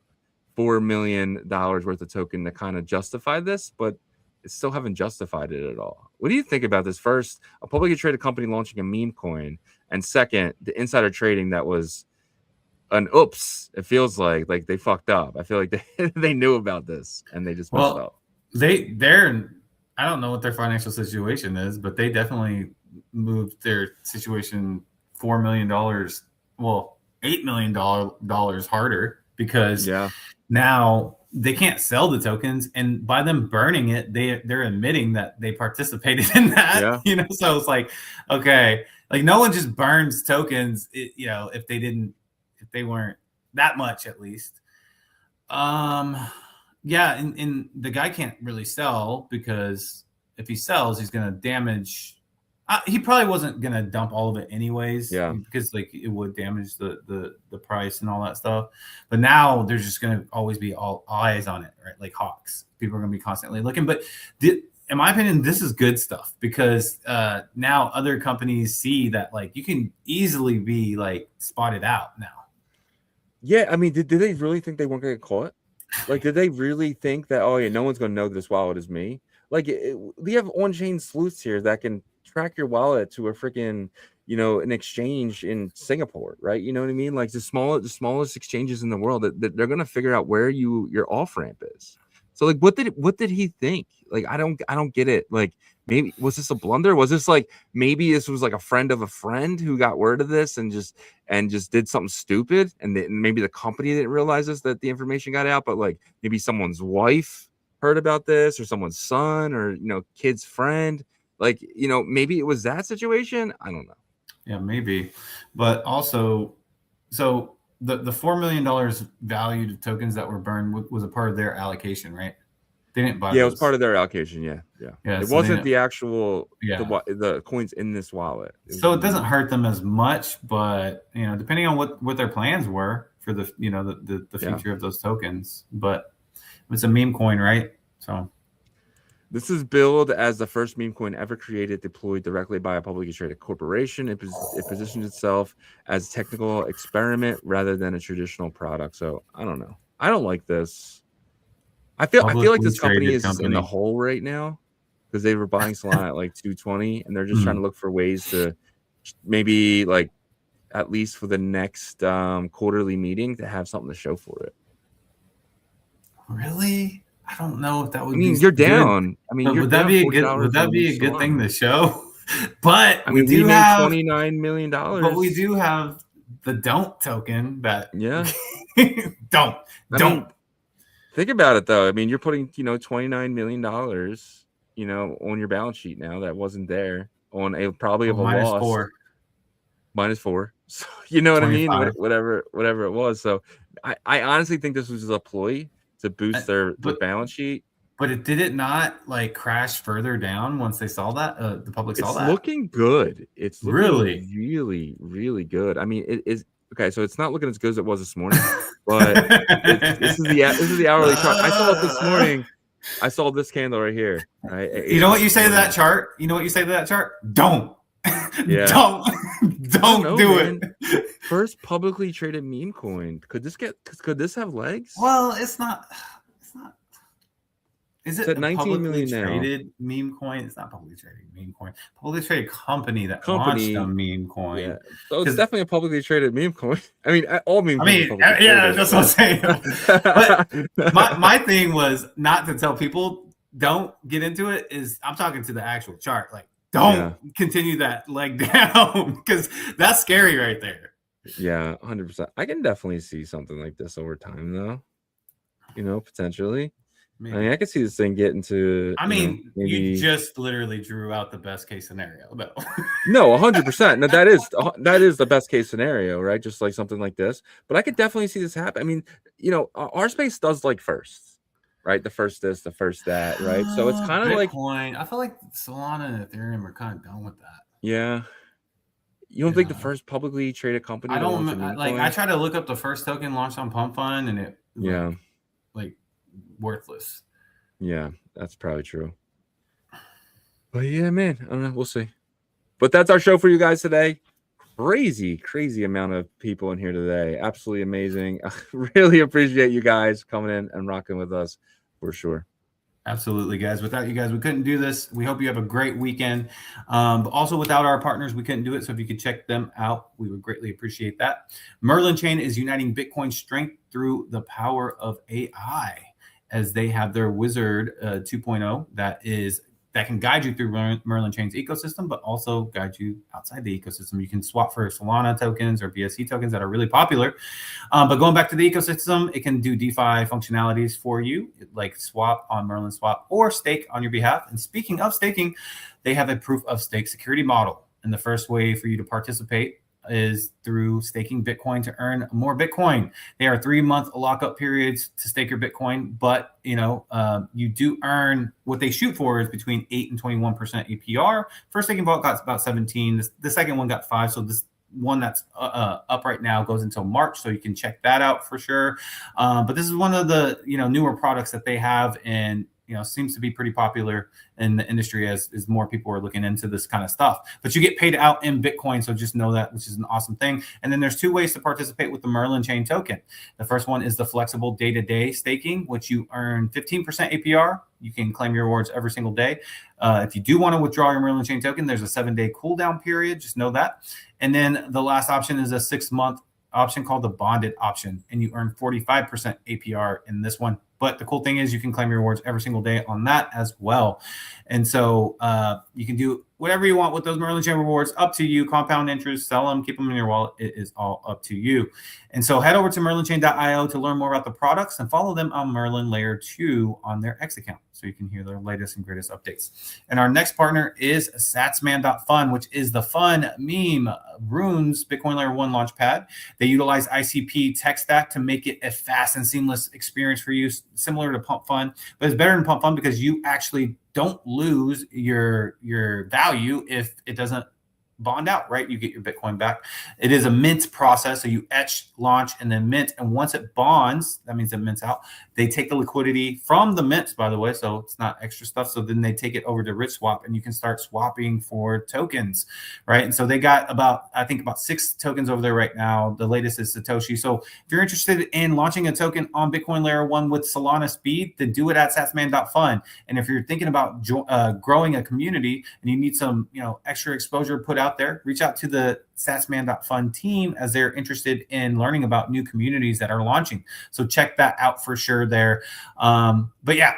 $4 million worth of token to kind of justify this, but they still haven't justified it at all. What do you think about this? First, a publicly traded company launching a meme coin, and second, the insider trading that was an oops. It feels like they fucked up. I feel like they knew about this and they just messed up. They're I don't know what their financial situation is, but they definitely moved their situation $4 million, well, $8 million harder, because now they can't sell the tokens, and by them burning it, they're admitting that they participated in that. So it's like, okay, like no one just burns tokens, if they weren't that much, at least. And the guy can't really sell, because if he sells, he's going to damage. He probably wasn't going to dump all of it anyways, because like it would damage the price and all that stuff. But now there's just going to always be all eyes on it, right? Like hawks. People are going to be constantly looking. But in my opinion, this is good stuff, because now other companies see that like you can easily be like spotted out now. Yeah, I mean, did they really think they weren't going to get caught? Like, did they really think that, oh yeah, no one's going to know this wallet is me? Like, we have on-chain sleuths here that can track your wallet to a freaking, an exchange in Singapore, right? You know what I mean? Like the smallest exchanges in the world, that they're going to figure out where your off ramp is. So like, what did he think? Like, I don't get it. Like, maybe was this a blunder? Was this like, maybe this was like a friend of a friend who got word of this and just did something stupid, and maybe the company didn't realize this, that the information got out, but like maybe someone's wife heard about this, or someone's son, or kid's friend, like maybe it was that situation. I don't know. Yeah, maybe. But also, so the $4 million valued of tokens that were burned was a part of their allocation, right? They didn't buy. Yeah, it was part of their allocation. Yeah. It So wasn't the actual the coins in this wallet. So it doesn't hurt them as much, but depending on what their plans were for the the future of those tokens. But it's a meme coin, right? So This is billed as the first meme coin ever created, deployed directly by a publicly traded corporation. It positions itself as a technical experiment rather than a traditional product. So I don't know. I don't like this. I feel like this company is in the hole right now because they were buying Solana at like 220, and they're just trying to look for ways to maybe like at least for the next quarterly meeting to have something to show for it. Really? I don't know if that would. I mean, you're down. I mean, would that be a good? Would that be a good thing to show? But I mean, we do have $29 million. But we do have the don't token that. Yeah. don't. Think about it though. I mean, you're putting $29 million on your balance sheet now that wasn't there on a probably of a loss. -4. So you know what 25. I mean? Whatever it was. So I honestly think this was a ploy to boost their balance sheet. But did it not like crash further down once they saw that? The public saw that? It's looking good. It's looking really, really good. I mean, it is okay. So it's not looking as good as it was this morning, but this is the hourly chart. I saw it this morning. I saw this candle right here. Right? You know what you say to that chart? Don't. Yeah. Don't do it. First publicly traded meme coin. Could this have legs? Well, it's not. Is it at 19 million traded meme coin? It's not publicly traded meme coin. Publicly traded company launched a meme coin. Yeah. So it's definitely a publicly traded meme coin. I mean, all meme coins. Yeah, that's what I'm saying. But my thing was not to tell people don't get into it. I'm talking to the actual chart. Like, don't continue that leg down because that's scary right there. Yeah, 100%. I can definitely see something like this over time, though. Potentially. Maybe. I mean, I could see this thing getting to. I mean, maybe... you just literally drew out the best case scenario, though. No, 100%. No, that is the best case scenario, right? Just like something like this. But I could definitely see this happen. I mean, our space does like first, right? The first this, the first that, right? So it's kind of like Bitcoin. I feel like Solana and Ethereum are kind of done with that. Yeah. You don't think the first publicly traded company? I don't like. I tried to look up the first token launched on Pump Fund, and it like worthless. Yeah, that's probably true. But yeah, man, I don't know. We'll see. But that's our show for you guys today. Crazy amount of people in here today. Absolutely amazing. I really appreciate you guys coming in and rocking with us for sure. Absolutely, guys. Without you guys, we couldn't do this. We hope you have a great weekend. But also without our partners, we couldn't do it. So if you could check them out, we would greatly appreciate that. Merlin Chain is uniting Bitcoin strength through the power of AI, as they have their Wizard 2.0 that can guide you through Merlin Chain's ecosystem, but also guide you outside the ecosystem. You can swap for Solana tokens or BSC tokens that are really popular. But going back to the ecosystem, it can do DeFi functionalities for you, like swap on Merlin Swap or stake on your behalf. And speaking of staking, they have a proof of stake security model. And the first way for you to participate is through staking Bitcoin to earn more Bitcoin. They are 3-month lockup periods to stake your Bitcoin, but you do earn what they shoot for is between 8 and 21% APR. First staking vault got about 17. The second one got 5. So this one that's up right now goes until March, so you can check that out for sure. But this is one of the newer products that they have, and seems to be pretty popular in the industry as more people are looking into this kind of stuff. But you get paid out in Bitcoin, so just know that, which is an awesome thing. And then there's 2 ways to participate with the Merlin Chain token. The first one is the flexible day-to-day staking, which you earn 15% APR. You can claim your rewards every single day. If you do want to withdraw your Merlin Chain token, there's a 7-day cooldown period. Just know that. And then the last option is a 6-month option called the bonded option, and you earn 45% APR in this one. But the cool thing is you can claim your rewards every single day on that as well. And so you can do whatever you want with those Merlin Chain rewards, up to you. Compound interest, sell them, keep them in your wallet. It is all up to you. And so head over to merlinchain.io to learn more about the products and follow them on Merlin Layer 2 on their X account, so you can hear their latest and greatest updates. And our next partner is satsman.fun, which is the fun meme runes Bitcoin Layer 1 launchpad. They utilize ICP tech stack to make it a fast and seamless experience for you, similar to Pump Fun, but it's better than Pump Fun because you actually don't lose your value if it doesn't bond out, right? You get your Bitcoin back. It is a mint process. So you etch, launch, and then mint. And once it bonds, that means it mints out. They take the liquidity from the mints, by the way. So it's not extra stuff. So then they take it over to RichSwap and you can start swapping for tokens, right? And so they got I think about 6 tokens over there right now. The latest is Satoshi. So if you're interested in launching a token on Bitcoin Layer 1 with Solana speed, then do it at satsman.fun. And if you're thinking about growing a community and you need some, extra exposure put out there, reach out to the satsman.fun team as they're interested in learning about new communities that are launching. So check that out for sure there. But yeah,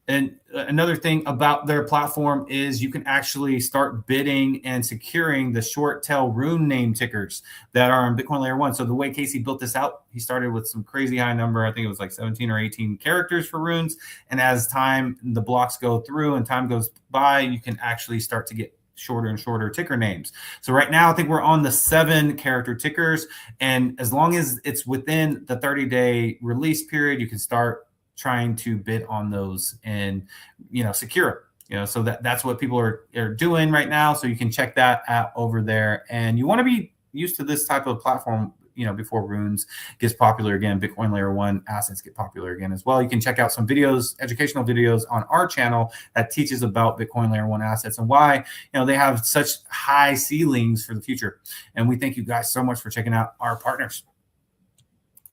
and another thing about their platform is you can actually start bidding and securing the short tail rune name tickers that are on Bitcoin Layer 1. So the way Casey built this out, he started with some crazy high number. I think it was like 17 or 18 characters for runes. And as the blocks go through and time goes by, you can actually start to get shorter and shorter ticker names. So right now, I think we're on the 7 character tickers. And as long as it's within the 30-day release period, you can start trying to bid on those and, secure it. So that's what people are doing right now. So you can check that out over there. And you want to be used to this type of platform, before runes gets popular again, Bitcoin Layer 1 assets get popular again as well. You can check out some videos, educational videos on our channel that teaches about Bitcoin Layer 1 assets and why, they have such high ceilings for the future. And we thank you guys so much for checking out our partners.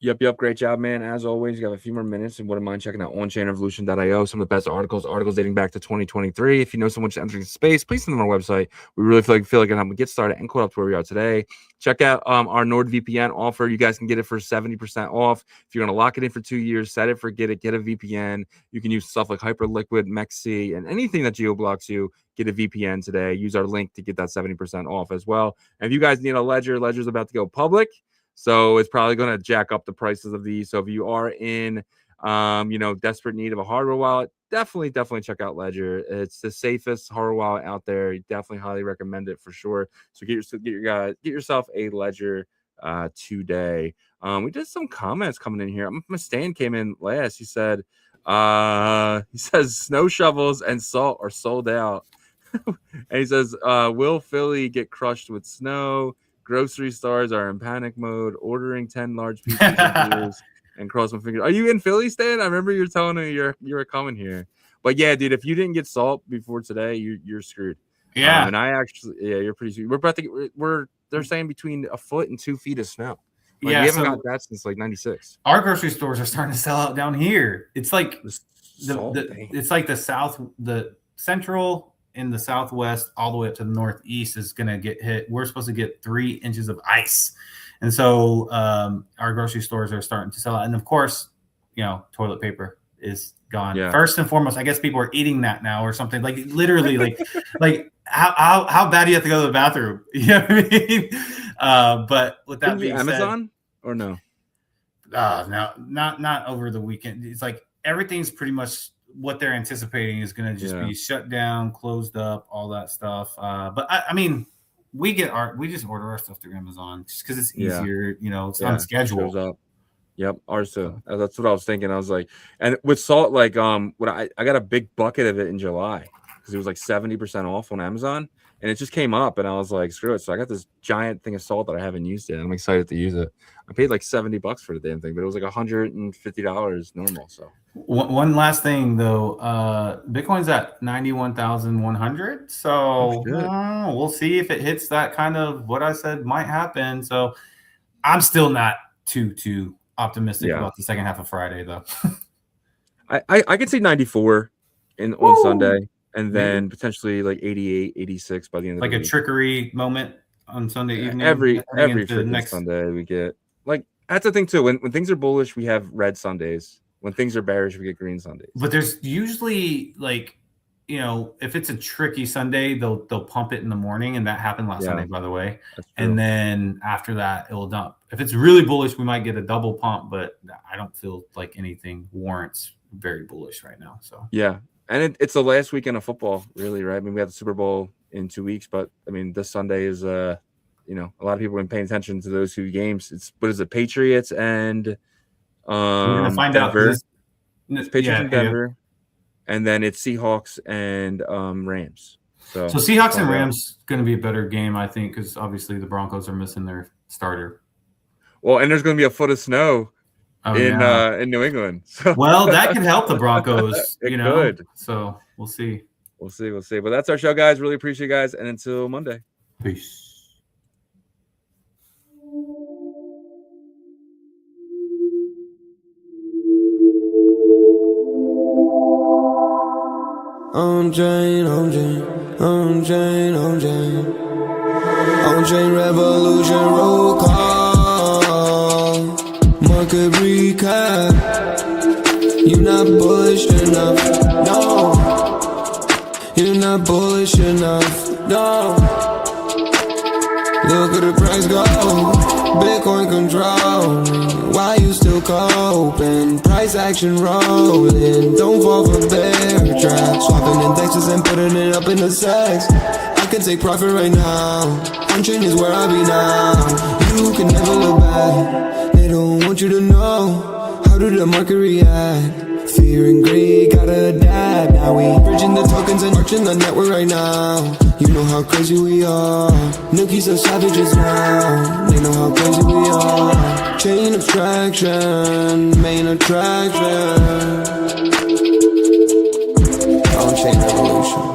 Yep. Great job, man. As always, you have a few more minutes and wouldn't mind checking out onchainrevolution.io. Some of the best articles dating back to 2023. If you know someone just entering the space, please send them our website. We really feel like I can get started and caught up to where we are today. Check out our NordVPN offer. You guys can get it for 70% off. If you're going to lock it in for 2 years, set it, forget it, get a VPN. You can use stuff like Hyperliquid, MEXC, and anything that geo-blocks you. Get a VPN today. Use our link to get that 70% off as well. And if you guys need a Ledger's about to go public. So it's probably going to jack up the prices of these. So if you are in, desperate need of a hardware wallet, definitely check out Ledger. It's the safest hardware wallet out there. Definitely highly recommend it for sure. So get yourself a Ledger today. We did some comments coming in here. Stan came in last. He said, snow shovels and salt are sold out. And he says, will Philly get crushed with snow? Grocery stores are in panic mode, ordering 10 large pizzas of beers and cross my fingers. Are you in Philly, Stan? I remember you were telling me you're coming here. But yeah, dude, if you didn't get salt before today, you're screwed. Yeah. And I actually, you're pretty screwed. We're about to they're saying between a foot and 2 feet of snow. We haven't got that since like 96. Our grocery stores are starting to sell out down here. It's like it's like the central in the southwest all the way up to the northeast is going to get hit. We're supposed to get 3 inches of ice. And so our grocery stores are starting to sell out. And of course, toilet paper is gone. Yeah. First and foremost, I guess people are eating that now or something. Like literally, like how bad do you have to go to the bathroom? You know what I mean? But with that being said, Amazon or no? No, not over the weekend. It's like everything's pretty much what they're anticipating is going to just be shut down, closed up, all that stuff. But I mean, we just order our stuff through Amazon just because it's easier. It's on schedule. Yep, ours too. That's what I was thinking. I was like, and with salt, like when I got a big bucket of it in July because it was like 70% off on Amazon, and it just came up, and I was like, screw it. So I got this giant thing of salt that I haven't used yet. I'm excited to use it. I paid like $70 for the damn thing, but it was like $150 normal. So one last thing though, Bitcoin's at 91,100. So we'll see if it hits that kind of what I said might happen. So I'm still not too optimistic about the second half of Friday though. I could see 94 on Sunday. And then potentially like 88, 86 by the end of the week. Like a trickery moment on Sunday evening. Every next Sunday we get. Like, that's the thing too. When things are bullish, we have red Sundays. When things are bearish, we get green Sundays. But there's usually like, if it's a tricky Sunday, they'll pump it in the morning. And that happened last Sunday, by the way. And then after that, it will dump. If it's really bullish, we might get a double pump, but I don't feel like anything warrants very bullish right now. So yeah. And it's the last weekend of football, really, right? I mean, we have the Super Bowl in 2 weeks, but I mean, this Sunday is, a lot of people have been paying attention to those 2 games. It's Patriots and we're gonna find Denver. out. It's Patriots and Denver, and then it's Seahawks and Rams. So Seahawks and Rams going to be a better game, I think, because obviously the Broncos are missing their starter. Well, and there's going to be a foot of snow in New England. So. Well, that could help the Broncos. It you know, could. So we'll see. We'll see. But that's our show, guys. Really appreciate you guys, and until Monday. Peace. OnChain, OnChain revolution, roll call, market recap. You not bullish enough, no. You're not bullish enough, no. Look at the price go, Bitcoin controlling. Why you still coping? Price action rolling. Don't fall for bear trap. Swapping indexes and putting it up in the sex. I can take profit right now. OnChain is where I be now. You can never look back. They don't want you to know. How did the market react? Fear and greed, gotta adapt. Now we bridging the tokens and marching the network right now. You know how crazy we are. Nookies are savages now. They know how crazy we are. Chain abstraction, main attraction. OnChain revolution.